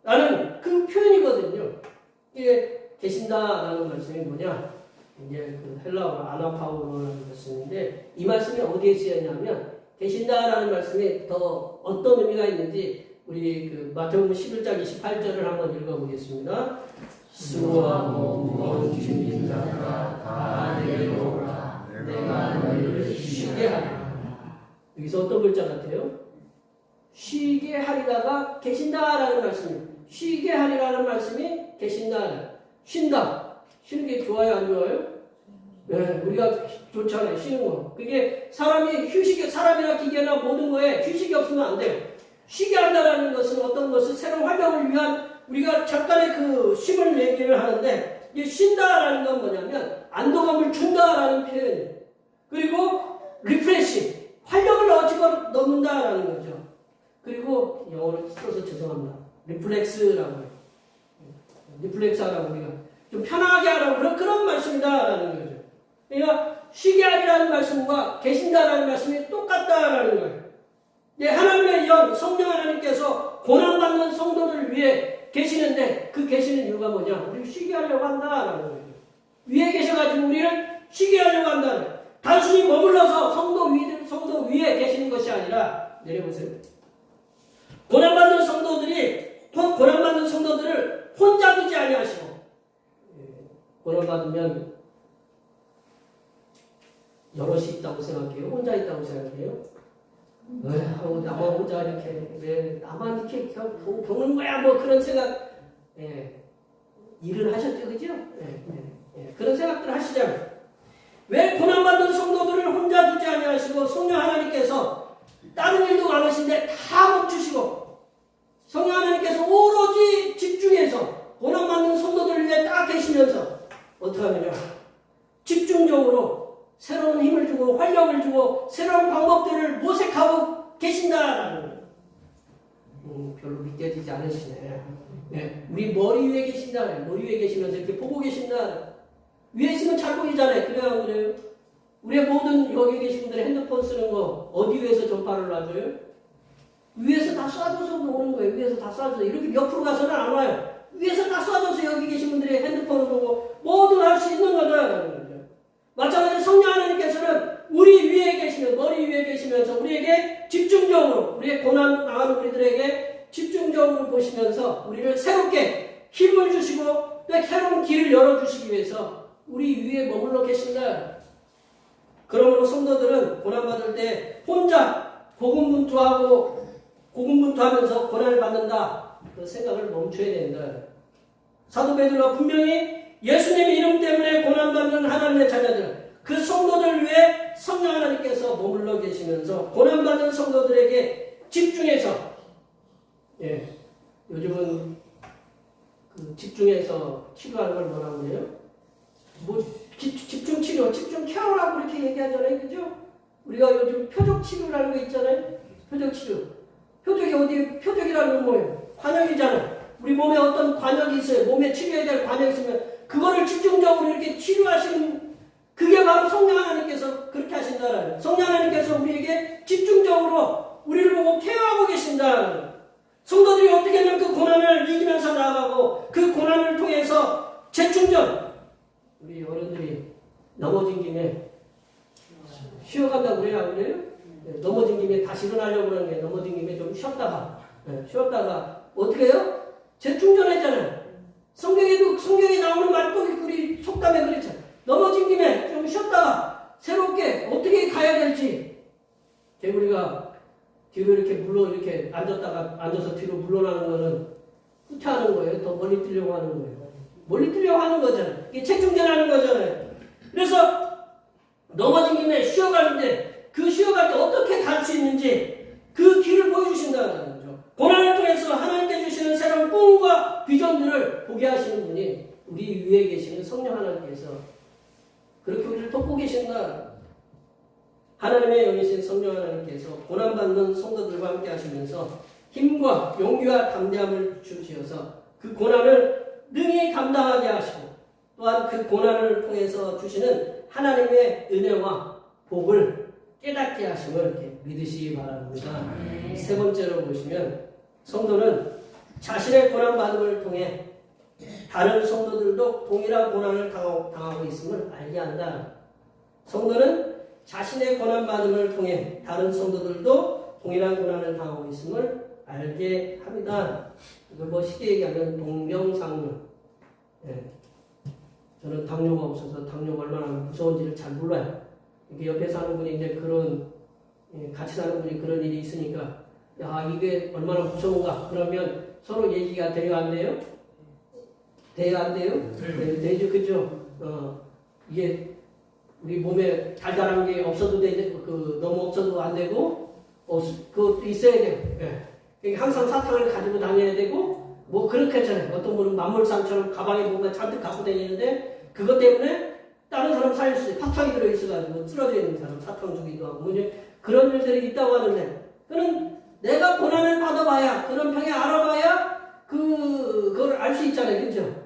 라는 그 표현이거든요. 이게 계신다라는 말씀이 뭐냐? 이제 그 헬라어로 아나파우로라는 말씀인데 이 말씀이 어디에 쓰였냐면 계신다라는 말씀이 더 어떤 의미가 있는지 우리 그 마태복음 11장 28절을 한번 읽어보겠습니다. 수고하고 무거운 짐진 자가 다 내게로 오라. 내가 너희를 쉬게 하리라. 여기서 어떤 글자 같아요? 쉬게 하리다가 계신다라는 말씀입니다. 쉬게 하리라는 말씀이 계신다. 쉰다. 쉬는 게 좋아요, 안 좋아요? 네, 우리가 좋잖아요, 쉬는 거. 그게 사람이 휴식이, 사람이나 기계나 모든 거에 휴식이 없으면 안 돼요. 쉬게 한다라는 것은 어떤 것을 새로운 활동을 위한 우리가 잠깐의 그 쉼을 얘기를 하는데, 이 쉰다라는 건 뭐냐면 안도감을 준다라는 표현이에요. 그리고 리프레시, 활력을 넣는다라는 거죠. 그리고 영어로 써서 죄송합니다. 리플렉스라고 해요. 리플렉스 하라고 우리가 좀 편하게 하라고 그런 말씀이다라는 거죠. 그러니까 쉬게 하리라는 말씀과 계신다라는 말씀이 똑같다라는 거예요. 네, 하나님의 영, 성령 하나님께서 고난받는 성도를 위해 계시는데 그 계시는 이유가 뭐냐? 우리를 쉬게 하려고 한다라는 거예요. 위에 계셔가지고 우리를 쉬게 하려고 한다는 거예요. 단순히 머물러서 성도 위에 계시는 것이 아니라 내려보세요. 고난받는 성도들을 혼자 두지 아니하시고 고난받으면 여럿이 있다고 생각해요? 혼자 있다고 생각해요? 하고 나만 혼자 이렇게 나만 이렇게 겪는 거야 뭐 그런 생각 일을 하셨죠, 그죠? 그런 생각들 하시잖아요. 왜 고난받는 성도들을 혼자 두지 아니하시고 성령 하나님께서 다른 일도 많으신데 다 멈추시고 성령 하나님께서 오로지 집중해서 고난받는 성도들을 위해 딱 계시면서 어떻게 하느냐? 집중적으로 새로운 힘을 주고 활력을 주고 새로운 방법들을 모색하고 계신다라는 거예요. 별로 믿겨지지 않으시네. 네, 우리 머리 위에 계신다. 머리 위에 계시면서 이렇게 보고 계신다. 위에 있으면 잘 보이잖아요. 그냥 그래요. 우리의 모든 여기 계신 분들의 핸드폰 쓰는 거 어디 위에서 전파를 놔줘요? 위에서 다 쏴줘서 오는 거예요. 위에서 다 쏴줘서 이렇게 옆으로 가서는 안 와요. 위에서 다 쏴줘서 여기 계신 분들의 핸드폰을 보고 뭐든 할 수 있는 거다. 마찬가지로 성령 하나님께서는 우리 위에 계시면 머리 위에 계시면서 우리에게 집중적으로 우리의 고난 당하는 우리들에게 집중적으로 보시면서 우리를 새롭게 힘을 주시고 또 새로운 길을 열어주시기 위해서 우리 위에 머물러 계신다. 그러므로 성도들은 고난받을 때 혼자 고군분투하면서 고난을 받는다. 그 생각을 멈춰야 된다. 사도 베드로가 분명히 예수님 이름 때문에 고난받는 하나님의 자녀들, 그 성도들 위해 성령 하나님께서 머물러 계시면서 고난받는 성도들에게 집중해서 요즘은 그 집중해서 치료하는 걸 뭐라고 그래요? 집중 치료, 집중 케어라고 이렇게 얘기하잖아요. 그죠? 우리가 요즘 표적 치료라는 거 있잖아요. 표적 치료. 표적이라는 건 뭐예요? 관역이잖아요. 우리 몸에 어떤 관역이 있어요. 몸에 치료해야 될 관역이 있으면 그거를 집중적으로 이렇게 치료하시는 그게 바로 성령 하나님께서 그렇게 하신다라는 성령 하나님께서 우리에게 집중적으로 우리를 보고 케어하고 계신다라는 성도들이 어떻게 하면 그 고난을 이기면서 나아가고 그 고난을 통해서 재충전 우리 어른들이 넘어진 김에 쉬어간다고 그래요? 안 그래요? 넘어진 김에 다시 일어나려고 그러는 게 넘어진 김에 좀 쉬었다가 어떻게 해요? 재충전했잖아요. 성경에 나오는 말도 우리 속담에 그랬죠. 넘어진 김에 좀 쉬었다가 새롭게 어떻게 가야 될지. 개구리가 뒤로 이렇게 이렇게 앉아서 뒤로 물러나는 거는 후퇴하는 거예요. 더 멀리 뛰려고 하는 거예요. 멀리 뛰려고 하는 거잖아요. 이게 재충전하는 거잖아요. 그래서 넘어진 김에 쉬어가는데 그 쉬어갈 때 어떻게 갈 수 있는지 그 길을 보여주신다는 거죠. 고난을 통해서 하나님께 주시는 새로운 꿈과 비전들을 보게 하시는 분이 우리 위에 계시는 성령 하나님께서 그렇게 우리를 돕고 계신다. 하나님의 영이신 성령 하나님께서 고난받는 성도들과 함께 하시면서 힘과 용기와 담대함을 주시어서 그 고난을 능히 감당하게 하시고 또한 그 고난을 통해서 주시는 하나님의 은혜와 복을 깨닫게 하심을 이렇게 믿으시기 바랍니다. 세 번째로 보시면 성도는 자신의 고난받음을 통해 다른 성도들도 동일한 고난을 당하고 있음을 알게 한다. 성도는 자신의 고난받음을 통해 다른 성도들도 동일한 고난을 당하고 있음을 알게 합니다. 이걸 뭐 쉽게 얘기하면 동명상련. 예. 저는 당뇨가 없어서 당뇨가 얼마나 무서운지를 잘 몰라요. 이렇게 옆에 사는 분이 이제 그런, 같이 사는 분이 그런 일이 있으니까, 야, 이게 얼마나 무서운가. 그러면 서로 얘기가 돼요, 안 돼요? 돼요, 안 돼요? 네, 되죠, 그죠? 이게 우리 몸에 달달한 게 없어도 너무 없어도 안 되고, 그것도 있어야 돼요. 예. 항상 사탕을 가지고 다녀야 되고, 뭐 그렇게 했잖아요. 어떤 분은 만물상처럼 가방에 뭔가 잔뜩 갖고 다니는데, 그것 때문에 다른 사람 살릴 수 있어요. 사탕이 들어있어가지고 쓰러져 있는 사람 사탕 주기도 하고, 이제 그런 일들이 있다고 하는데, 그는 내가 고난을 받아봐야, 그런 평에 알아봐야, 그걸 알 수 있잖아요. 그죠?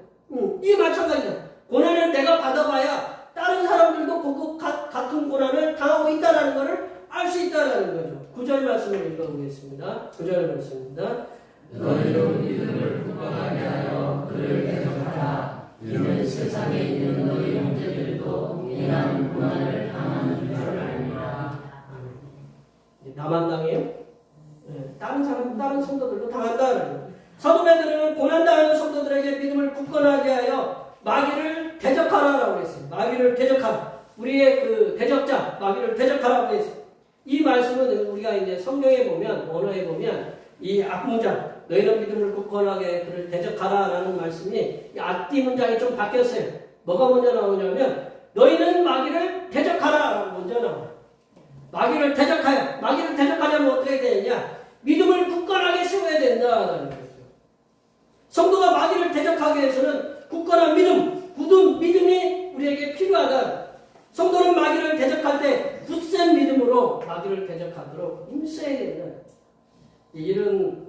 이게 마찬가지죠. 고난을 내가 받아봐야, 다른 사람들도 같은 고난을 당하고 있다는 것을 알 수 있다는 거죠. 9절 말씀을 읽어보겠습니다. 9절 말씀입니다. 너희로 믿음을 굳건하게 하여 그를 대적하라. 이는 세상에 있는 너희 형제들도 이러한 고난을 당하는 줄 알미라. 나만 당해요? 다른 성도들도 당한다. 사도 베드로는 고난당하는 성도들에게 믿음을 굳건하게 하여 마귀를 대적하라라고 했어요. 마귀를 대적하라. 우리의 그 대적자 마귀를 대적하라고 했어요. 이 말씀은 우리가 이제 성경에 보면, 언어에 보면 이 앞문장, 너희는 믿음을 굳건하게 그를 대적하라라는 말씀이 이 앞뒤 문장이 좀 바뀌었어요. 뭐가 먼저 나오냐면 너희는 마귀를 대적하라라고 먼저 나와요. 마귀를 대적하려면 어떻게 해야 되느냐? 믿음을 굳건하게 세워야 된다는 거죠. 성도가 마귀를 대적하기 위해서는 굳건한 믿음, 굳은 믿음이 우리에게 필요하다. 성도는 마귀를 대적할 때 굳센 믿음으로 마귀를 대적하도록 힘써야 된다. 이런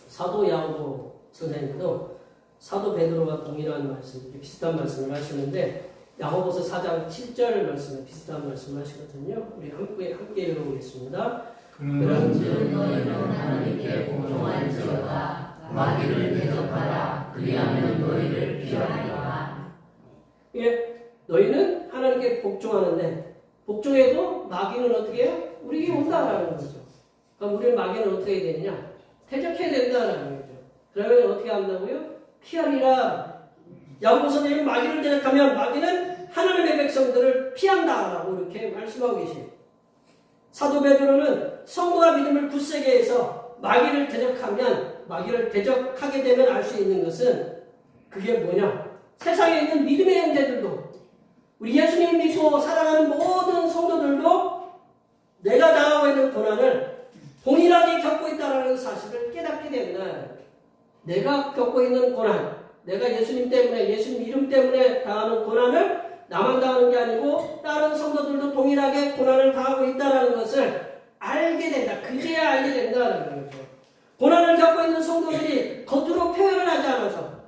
사도 야고보 선생님도 사도 베드로와 동일한 말씀, 비슷한 말씀을 하시는데 야고보서 4장 7절 말씀에 비슷한 말씀을 하시거든요. 우리 함께 읽어보겠습니다. 그런즉 너희는 하나님께 복종할지어다. 마귀를 대적하라. 그리하면 너희를 피하리라. 예, 너희는 하나님께 복종하는데 복종해도 마귀는 어떻게 해요? 우리에게 온다라는 거죠. 그럼 우리는 마귀는 어떻게 해야 되느냐? 대적해야 된다라는 거죠. 그러면 어떻게 한다고요? 피하리라. 야고보 선생님은 마귀를 대적하면 마귀는 하나님의 백성들을 피한다라고 이렇게 말씀하고 계세요. 사도 베드로는 성도가 믿음을 굳세게 해서 마귀를 대적하게 되면 알 수 있는 것은 그게 뭐냐? 세상에 있는 믿음의 형제들도 우리 예수님 믿고 사랑하는 모든 성도들도 내가 당하고 있는 고난을 동일하게 겪고 있다는 사실을 깨닫게 된다. 내가 겪고 있는 고난, 내가 예수님 때문에, 예수님 이름 때문에 당하는 고난을 나만 당하는 게 아니고 다른 성도들도 동일하게 고난을 당하고 있다는 것을 알게 된다. 그제야 알게 된다는 거죠. 고난을 겪고 있는 성도들이 겉으로 표현을 하지 않아서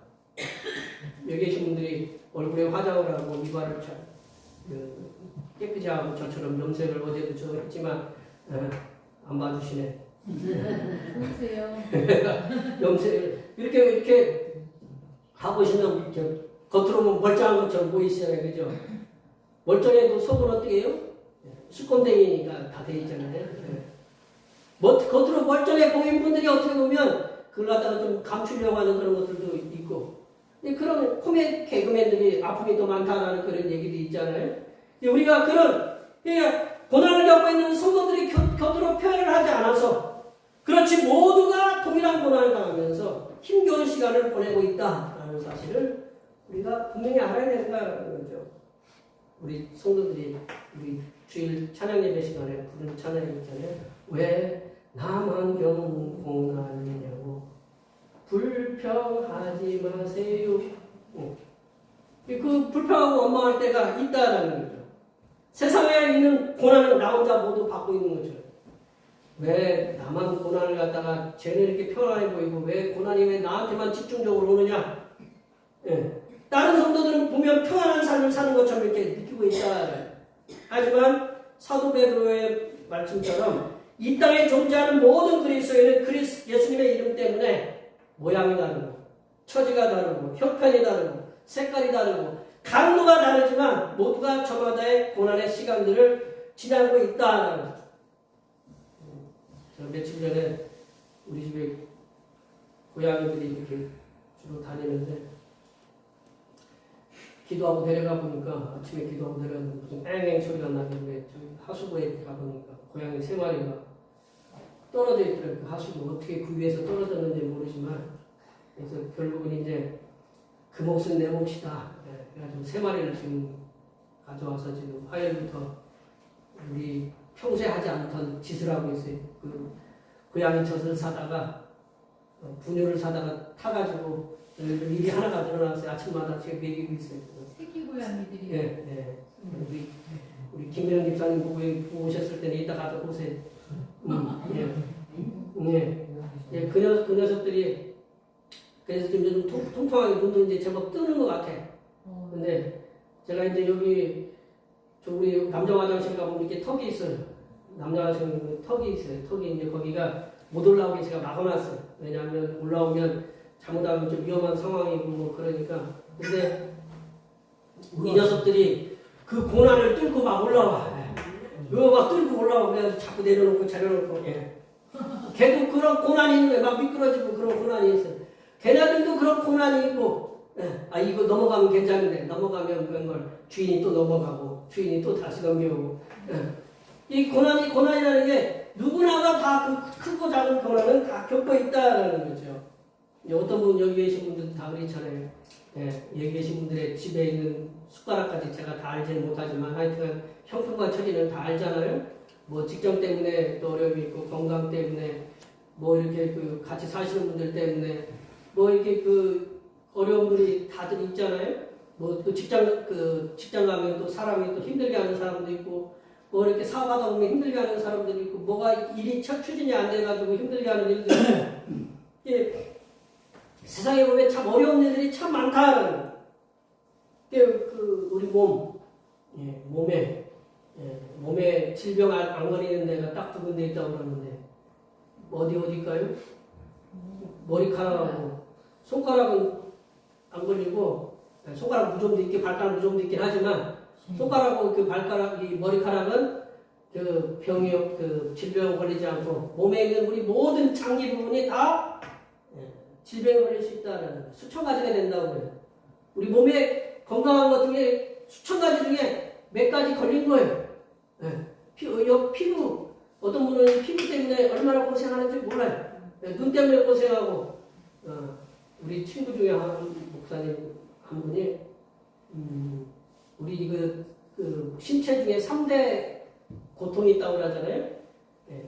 여기 계신 분들이 얼굴에 화장을 하고 이발을 깨끗이 하고 저처럼 염색을 어제도 저 했지만 안 봐주시네. 염색을 이렇게 하보시면 겉으로는 멀쩡한 것처럼 보이시잖아요. 그죠? 멀쩡해도 속은 어떻게 해요? 수건댕이가 다 돼 있잖아요. 겉으로 멀쩡해 보이는 분들이 어떻게 보면 그걸 갖다가 좀 감추려고 하는 그런 것들도 있고, 근데 그런 코미디 개그맨들이 아픔이 더 많다라는 그런 얘기도 있잖아요. 우리가 그런 고난을 겪고 있는 성도들이 겉으로 표현을 하지 않아서 그렇지 모두가 동일한 고난을 당하면서 힘겨운 시간을 보내고 있다라는 사실을 우리가 분명히 알아야 된다는 거죠. 우리 성도들이 우리 주일 찬양 예배 시간에 부르는 찬양이 있잖아요. 왜 나만 겪는 고난이냐고 불평하지 마세요. 그 불평하고 원망할 때가 있다라는 거죠. 세상에 있는 고난은 나 혼자 모두 받고 있는 거죠. 왜 나만 고난을 갖다가 쟤는 이렇게 편안해 보이고 왜 고난이 왜 나한테만 집중적으로 오느냐. 다른 성도들은 보면 평안한 삶을 사는 것처럼 이렇게 느끼고 있다. 하지만 사도 베드로의 말씀처럼 이 땅에 존재하는 모든 그리스도인은 예수님의 이름 때문에 모양이 다르고 처지가 다르고 형편이 다르고 색깔이 다르고 강도가 다르지만 모두가 저마다의 고난의 시간들을 지나고 있다는 제가 며칠 전에 우리 집에 고양이들이 이렇게 주로 다니는데 기도하고 내려가 보니까 아침에 기도하고 내려가는데 무슨 앵앵 소리가 나길래 저기 하수구에 가보니까 고양이 3마리가 떨어져 있더라고요. 그 하수구 어떻게 그 위에서 떨어졌는지 모르지만 그래서 결국은 이제 그 몫은 내 몫이다. 그래가지고 3마리를 지금 가져와서 지금 화요일부터 우리 평소에 하지 않던 짓을 하고 있어요. 그 고양이 젖을 사다가 분유를 사다가 타가지고 일이 하나가 늘어났어요. 아침마다 제가 먹이고 있어요. 새끼 고양이들이. 예. 우리 김민영 집사님 보고 오셨을 때는 이따 가서 오세요. 예. 그 녀석들이 그래서 좀 요즘 통통하게 눈도 이제 제법 뜨는 것 같아. 근데 제가 이제 여기 저 우리 남자 화장실 가보면 이렇게 턱이 있어요. 남자 화장실 턱이 있어요. 턱이 이제 거기가 못 올라오게 제가 막아놨어요. 왜냐하면 올라오면 잘못하면 좀 위험한 상황이고 뭐 그러니까. 근데 이 녀석들이 그 고난을 뚫고 막 올라와. 그거 막 뚫고 올라와. 그래서 자꾸 내려놓고 자려놓고. 예. 걔도 그런 고난이 있는 거예요. 막 미끄러지고 그런 고난이 있어요. 걔네들도 그런 고난이 있고. 예. 아 이거 넘어가면 괜찮은데 넘어가면 그런 걸 주인이 또 넘어가고 주인이 또 다시 넘겨오고. 예. 이 고난이라는 게 누구나가 다 그 크고 작은 고난은 다 겪고 있다라는 거죠. 어떤 분 여기 계신 분들 다 그렇잖아요. 예, 여기 계신 분들의 집에 있는 숟가락까지 제가 다 알지는 못하지만 하여튼 형편과 처지는 다 알잖아요. 뭐 직장 때문에 또 어려움이 있고 건강 때문에 뭐 이렇게 그 같이 사시는 분들 때문에 뭐 이렇게 그 어려움들이 다들 있잖아요. 뭐 또 직장 가면 또 사람이 또 힘들게 하는 사람도 있고 뭐 이렇게 사업하다 보면 힘들게 하는 사람들이 있고 뭐가 일이 추진이 안 돼가지고 힘들게 하는 일들이 있고 세상에 보면 참 어려운 일들이 참 많다는 우리 몸에 질병 안 걸리는 데가 딱 2군데 있다고 그러는데 어디일까요? 머리카락하고 손가락은 안 걸리고 손가락 무좀도 있게 발가락 무좀도 있긴 하지만 손가락하고 그 발가락, 이 머리카락은 그 병이 그 질병 걸리지 않고 몸에 있는 우리 모든 장기 부분이 다 질병에 걸릴 수 있다는 거예요. 수천 가지가 된다고 그래요. 우리 몸에 건강한 것 중에 수천 가지 중에 몇 가지 걸린 거예요. 피부 어떤 분은 피부 때문에 얼마나 고생하는지 몰라요. 눈 때문에 고생하고 우리 친구 중에 한 목사님 한 분이 우리 그 신체 중에 3대 고통이 있다고 하잖아요.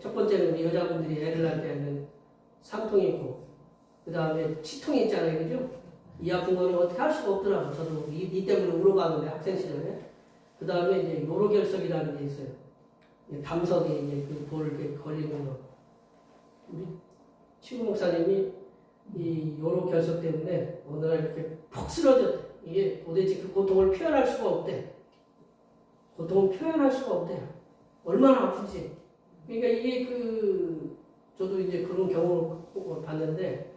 첫 번째는 우리 여자분들이 애를 낳을 때는 산통이 있고 그 다음에 치통이 있잖아요. 그죠? 이 아픈 거는 어떻게 할 수가 없더라고요. 저도 이 때문에 울어가는데 학생 시절에. 그 다음에 이제 요로결석이라는 게 있어요. 담석이 이제 그 돌 이렇게 걸리는 거. 우리 친구 목사님이 이 요로결석 때문에 어느 날 이렇게 푹 쓰러졌대. 이게 도대체 그 고통을 표현할 수가 없대. 고통을 표현할 수가 없대요. 얼마나 아프지. 그러니까 이게 저도 이제 그런 경험을 봤는데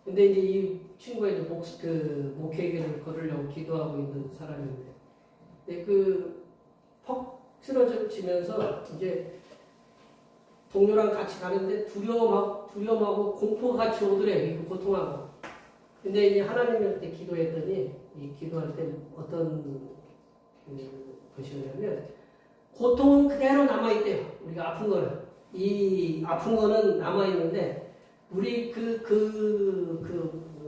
근데 이제 이 친구가 이제 목회계를 걸으려고 기도하고 있는 사람인데, 근데 퍽 쓰러지면서 이제 동료랑 같이 가는데 두려움하고 공포가 같이 오더래, 그 고통하고. 근데 이제 하나님한테 기도했더니, 이 기도할 때 어떤 것이냐면, 고통은 그대로 남아있대요. 우리가 아픈 거는. 이 아픈 거는 남아있는데, 우리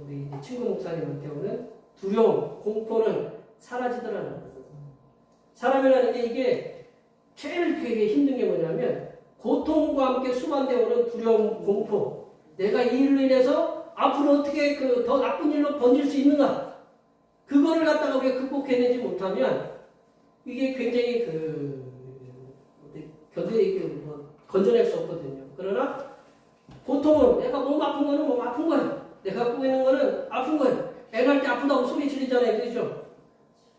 우리 친구 목사님한테는 두려움, 공포는 사라지더라는 거예요. 사람이라는 게 이게 제일 되게 힘든 게 뭐냐면 고통과 함께 수반되어 오는 두려움, 공포. 내가 이 일로 인해서 앞으로 어떻게 더 나쁜 일로 번질 수 있는가? 그거를 갖다가 우리가 극복해내지 못하면 이게 굉장히 건져낼 수 없거든요. 그러나 고통은 내가 몸 아픈 거는 몸 아픈 거예요. 내가 갖고 있는 거는 아픈 거예요. 애 갈 때 아프다고 소리 지르잖아요. 그렇죠?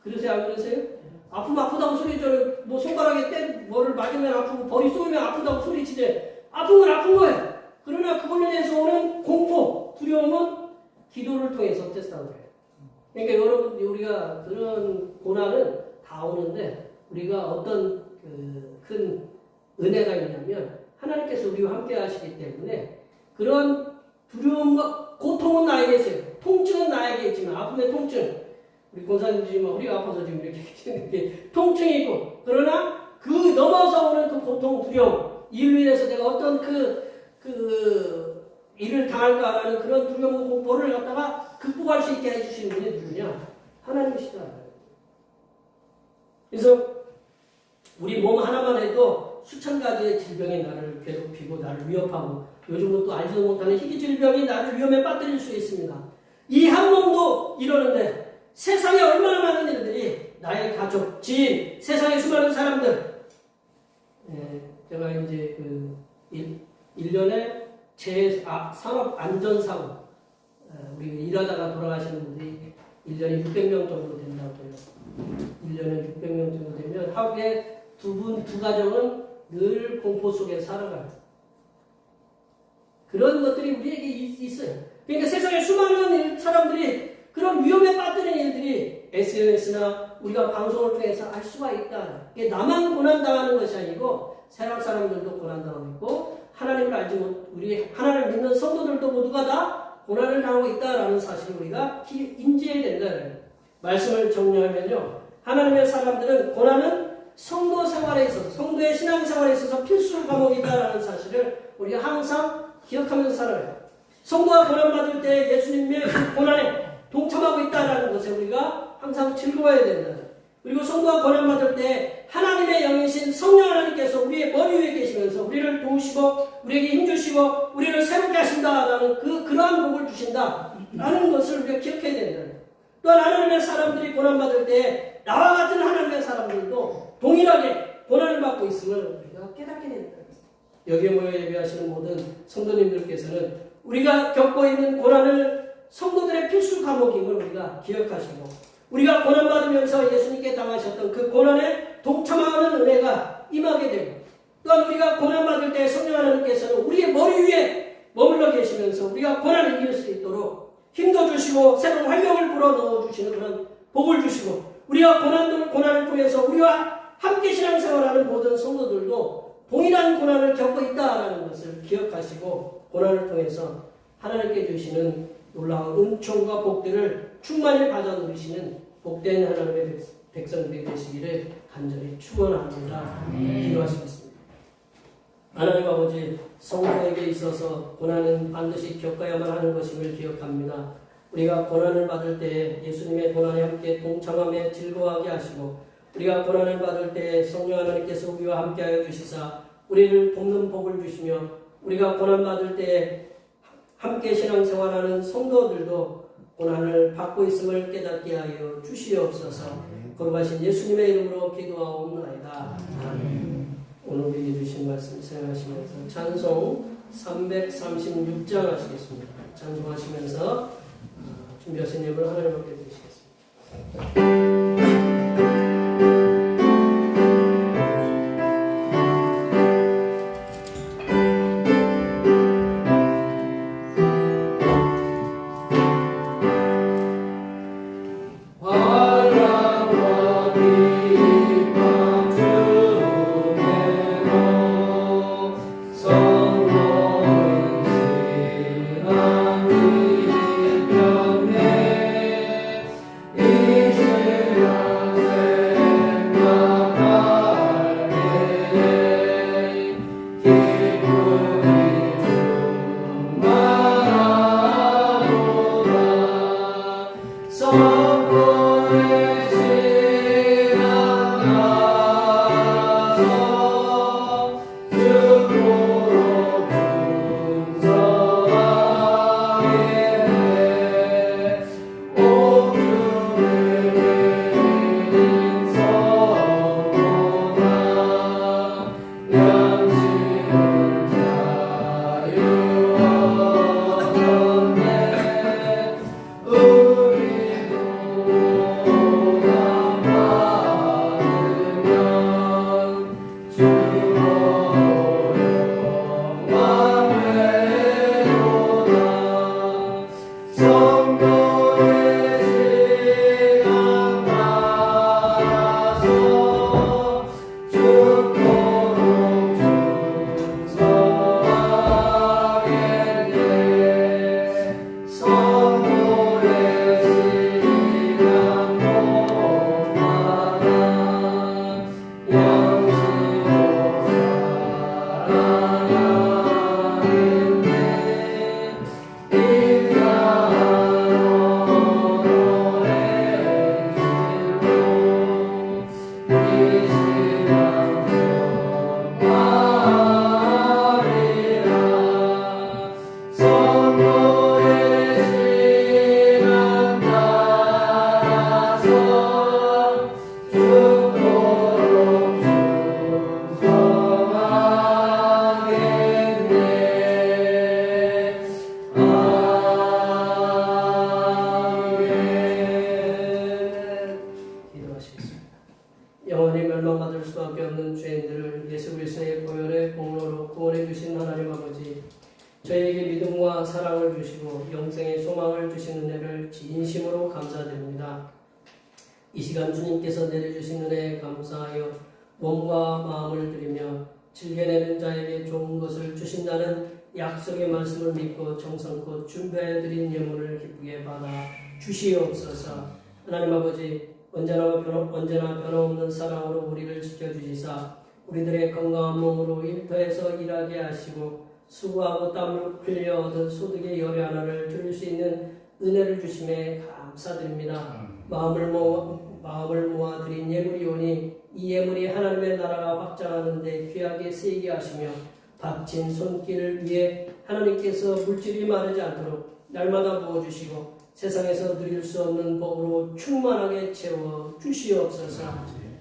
그러세요? 안 그러세요? 아프면 아프다고 소리 지르잖아요. 뭐 손가락에 뭐를 맞으면 아프고 벌이 쏘이면 아프다고 소리 지르잖아요. 아픈 건 아픈 거예요. 그러나 그걸로 인해서 오는 공포, 두려움은 기도를 통해서 tes트하는 거예요. 그러니까 여러분, 우리가 그런 고난은 다 오는데 우리가 어떤 큰 은혜가 있냐면 하나님께서 우리와 함께 하시기 때문에 그런 두려움과 고통은 나에게 있어요. 통증은 나에게 있지만 아픔의 통증, 우리 권사님 지금 허리가 아파서 지금 이렇게 계시는데 통증이 있고, 그러나 그 넘어서 오는 그 고통, 두려움, 이를 위해서 내가 어떤 일을 당할까라는 그런 두려움, 공포를 갖다가 극복할 수 있게 해주시는 분이 누구냐? 하나님이시다. 그래서 우리 몸 하나만 해도 수천 가지의 질병이 나를 괴롭히고 나를 위협하고, 요즘은 또 알지도 못하는 희귀 질병이 나를 위험에 빠뜨릴 수 있습니다. 이 한 몸도 이러는데 세상에 얼마나 많은 일들이 나의 가족, 지인, 세상의 수많은 사람들, 제가 이제 1년에 산업 안전사고, 우리 일하다가 돌아가시는 분들이 1년에 600명 정도 된다고요. 1년에 600명 정도 되면 하루에 두 가정은 늘 공포 속에 살아가요. 그런 것들이 우리에게 있어요. 그러니까 세상에 수많은 사람들이 그런 위험에 빠뜨린 일들이 SNS나 우리가 방송을 통해서 알 수가 있다. 이게 나만 고난당하는 것이 아니고 세상 사람들도 고난당하고 있고, 하나님을 알지 못, 우리 하나님을 믿는 성도들도 모두가 다 고난을 당하고 있다라는 사실을 우리가 인지해야 된다. 말씀을 정리하면요, 하나님의 사람들은 고난은 성도 생활에 있어서, 성도의 신앙 생활에 있어서 필수 과목이다라는 사실을 우리가 항상 기억하면서 살아요. 성도가 고난받을 때 예수님의 고난에 동참하고 있다는 것에 우리가 항상 즐거워야 된다. 그리고 성도가 고난받을 때 하나님의 영이신 성령 하나님께서 우리의 머리 위에 계시면서 우리를 도우시고 우리에게 힘주시고 우리를 새롭게 하신다라는 그러한 복을 주신다라는 것을 우리가 기억해야 된다. 또한 하나님의 사람들이 고난받을 때 나와 같은 하나님의 사람들도 동일하게 고난을 받고 있음을 우리가 깨닫게 된다. 여기에 모여 예배하시는 모든 성도님들께서는 우리가 겪고 있는 고난을 성도들의 필수 과목임을 우리가 기억하시고, 우리가 고난받으면서 예수님께 당하셨던 그 고난에 동참하는 은혜가 임하게 되고, 또한 우리가 고난받을 때 성령 하나님께서는 우리의 머리 위에 머물러 계시면서 우리가 고난을 이길 수 있도록 힘도 주시고 새로운 활력을 불어넣어 주시는 그런 복을 주시고, 우리가 고난을 통해서 우리와 함께 신앙생활하는 모든 성도들도 동일한 고난을 겪고 있다는 것을 기억하시고, 고난을 통해서 하나님께 주시는 놀라운 은총과 복들을 충만히 받아 누리시는 복된 하나님의 백성들이 되시기를 간절히 축원합니다. 기도하시겠습니다. 하나님 아버지, 성도에게 있어서 고난은 반드시 겪어야만 하는 것임을 기억합니다. 우리가 고난을 받을 때 예수님의 고난에 함께 동참하며 즐거워하게 하시고, 우리가 고난을 받을 때 성령 하나님께서 우리와 함께하여 주시사 우리를 돕는 복을 주시며, 우리가 고난받을 때 함께 신앙생활하는 성도들도 고난을 받고 있음을 깨닫게 하여 주시옵소서. 거룩하신 예수님의 이름으로 기도하옵나이다. 아멘. 오늘 우리에게 주신 말씀 생각하시면서 찬송 336장 하시겠습니다. 찬송하시면서 준비하신 예물 하나님 앞에 드리시겠습니다. 수밖에 없는 죄인들을 예수 그리스도의 보혈의 공로로 구원해 주신 하나님 아버지, 저희에게 믿음과 사랑을 주시고 영생의 소망을 주신 은혜를 진심으로 감사드립니다. 이 시간 주님께서 내려주신 은혜에 감사하여 몸과 마음을 드리며 즐겨내는 자에게 좋은 것을 주신다는 약속의 말씀을 믿고 정성껏 준비해드린 예물을 기쁘게 받아 주시옵소서. 하나님 아버지, 언제나 변함없는 사랑으로 우리를 지켜주시사 우리들의 건강한 몸으로 일터에서 일하게 하시고 수고하고 땀을 흘려 얻은 소득의 열의 하나를 드릴 수 있는 은혜를 주심에 감사드립니다. 마음을 모아 드린 예물이오니 이 예물이 하나님의 나라가 확장하는 데 귀하게 쓰이게 하시며 바친 손길을 위해 하나님께서 물질이 마르지 않도록 날마다 부어주시고 세상에서 누릴 수 없는 복으로 충만하게 채워 주시옵소서.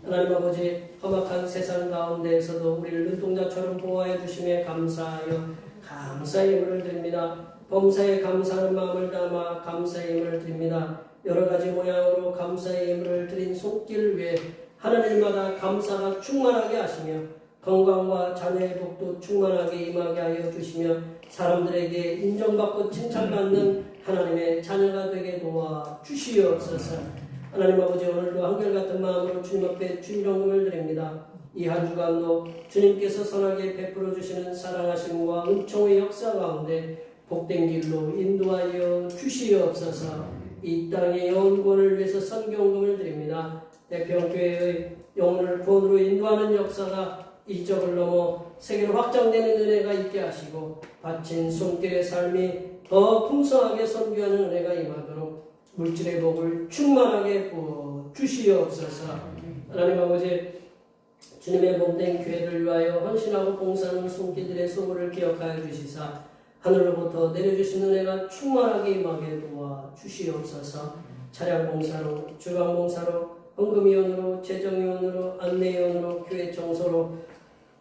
하나님 아버지, 험악한 세상 가운데에서도 우리를 눈동자처럼 보호하여 주심에 감사하여 감사의 예물을 드립니다. 범사에 감사하는 마음을 담아 감사의 예물을 드립니다. 여러 가지 모양으로 감사의 예물을 드린 손길 위에 하나님마다 감사가 충만하게 하시며 건강과 자녀의 복도 충만하게 임하게 하여 주시며 사람들에게 인정받고 칭찬받는 하나님의 자녀가 되게 도와 주시옵소서. 하나님 아버지, 오늘도 한결같은 마음으로 주님 앞에 주일원금을 드립니다. 이 한 주간도 주님께서 선하게 베풀어 주시는 사랑하심과 은총의 역사 가운데 복된 길로 인도하여 주시옵소서. 이 땅의 영혼권을 위해서 선교원금을 드립니다. 대평교회의 영혼을 구원으로 인도하는 역사가 이적을 넘어 세계로 확장되는 은혜가 있게 하시고 바친 손길의 삶이 더 풍성하게 선교하는 은혜가 임하도록 물질의 복을 충만하게 부어 주시옵소서. 하나님 아버지, 주님의 몸된 교회를 위하여 헌신하고 봉사하는 손길들의 소고를 기억하여 주시사 하늘로부터 내려주신 은혜가 충만하게 임하게 도와 주시옵소서. 차량 봉사로, 주방 봉사로, 헌금위원으로, 재정위원으로, 안내위원으로, 교회 청소로,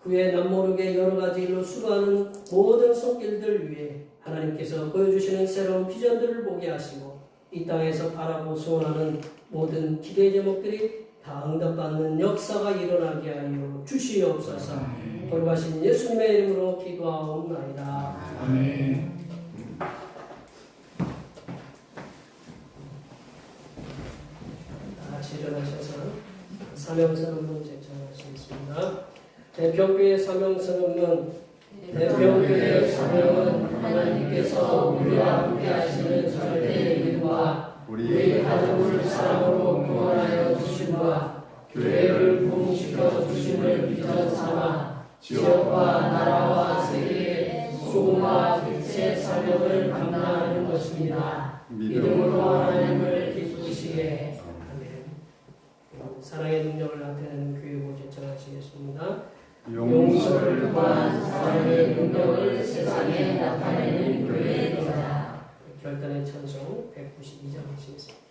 그의 남모르게 여러 가지 일로 수고하는 모든 손길들 위해 하나님께서 보여주시는 새로운 비전들을 보게 하시고 이 땅에서 바라고 소원하는 모든 기대 제목들이 다 응답받는 역사가 일어나게 하여 주시옵소서. 돌아가신 예수님의 이름으로 기도하옵나이다. 아멘. 다 일어나셔서 사명선언문 제청하시겠습니다. 대평교의 사명선언문. 대평교의 사명은 하나님께서 우리와 함께 하시는 절대의 믿음과 우리 가족을 사랑으로 구원하여 주심과 교회를 부흥시켜 주심을 비전 삼아 지역과 나라와 세계에 소금과 빛의 사명을 감당하는 것입니다. 믿음으로 하나님을 기쁘시게. 아멘. 사랑의 능력을 나타내는 교회고 제청하시겠습니다. 용서를 통한 사랑의 능력을 세상에 나타내는 교회이다. 결단의 찬송 192장 하시겠습니다.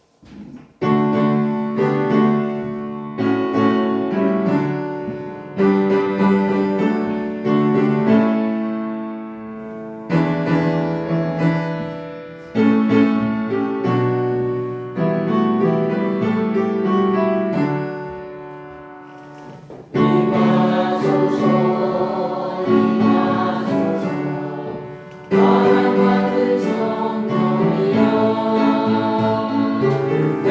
바람 같은 성령이여 내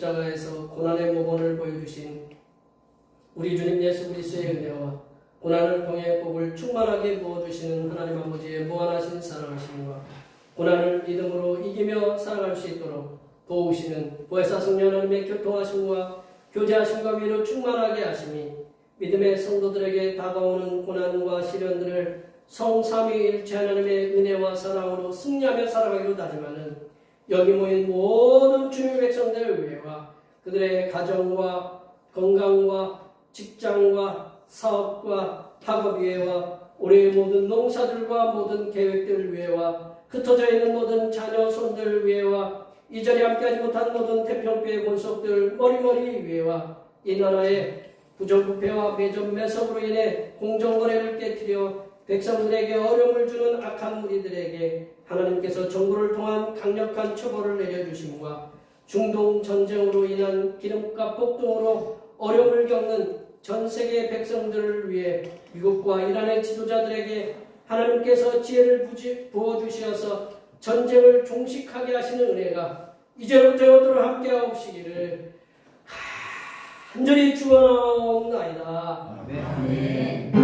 십자가에서 고난의 모범을 보여주신 우리 주님 예수 그리스도의 은혜와 고난을 통해 복을 충만하게 부어주시는 하나님 아버지의 무한하신 사랑하심과 고난을 믿음으로 이기며 살아갈 수 있도록 도우시는 보혜사 성령 하나님의 교통하심과 교제하심과 위로 충만하게 하심이 믿음의 성도들에게 다가오는 고난과 시련들을 성삼위일체 하나님의 은혜와 사랑으로 승리하며 살아가기로 다짐하는 여기 모인 모든 주님의 백성들을 위해와 그들의 가정과 건강과 직장과 사업과 학업 위해와 올해의 모든 농사들과 모든 계획들을 위해와 흩어져 있는 모든 자녀 손들 위해와 이 자리에 함께하지 못한 모든 태평교의 권속들 머리머리 위해와 이 나라의 부정부패와 매점 매석으로 인해 공정거래를 깨뜨려 백성들에게 어려움을 주는 악한 무리들에게 하나님께서 정부를 통한 강력한 처벌을 내려주심과 중동 전쟁으로 인한 기름값 폭등으로 어려움을 겪는 전 세계 백성들을 위해 미국과 이란의 지도자들에게 하나님께서 지혜를 부어주시어서 전쟁을 종식하게 하시는 은혜가 이제로부터 영원토록 함께하옵시기를 간절히 축원하옵나이다. 아멘.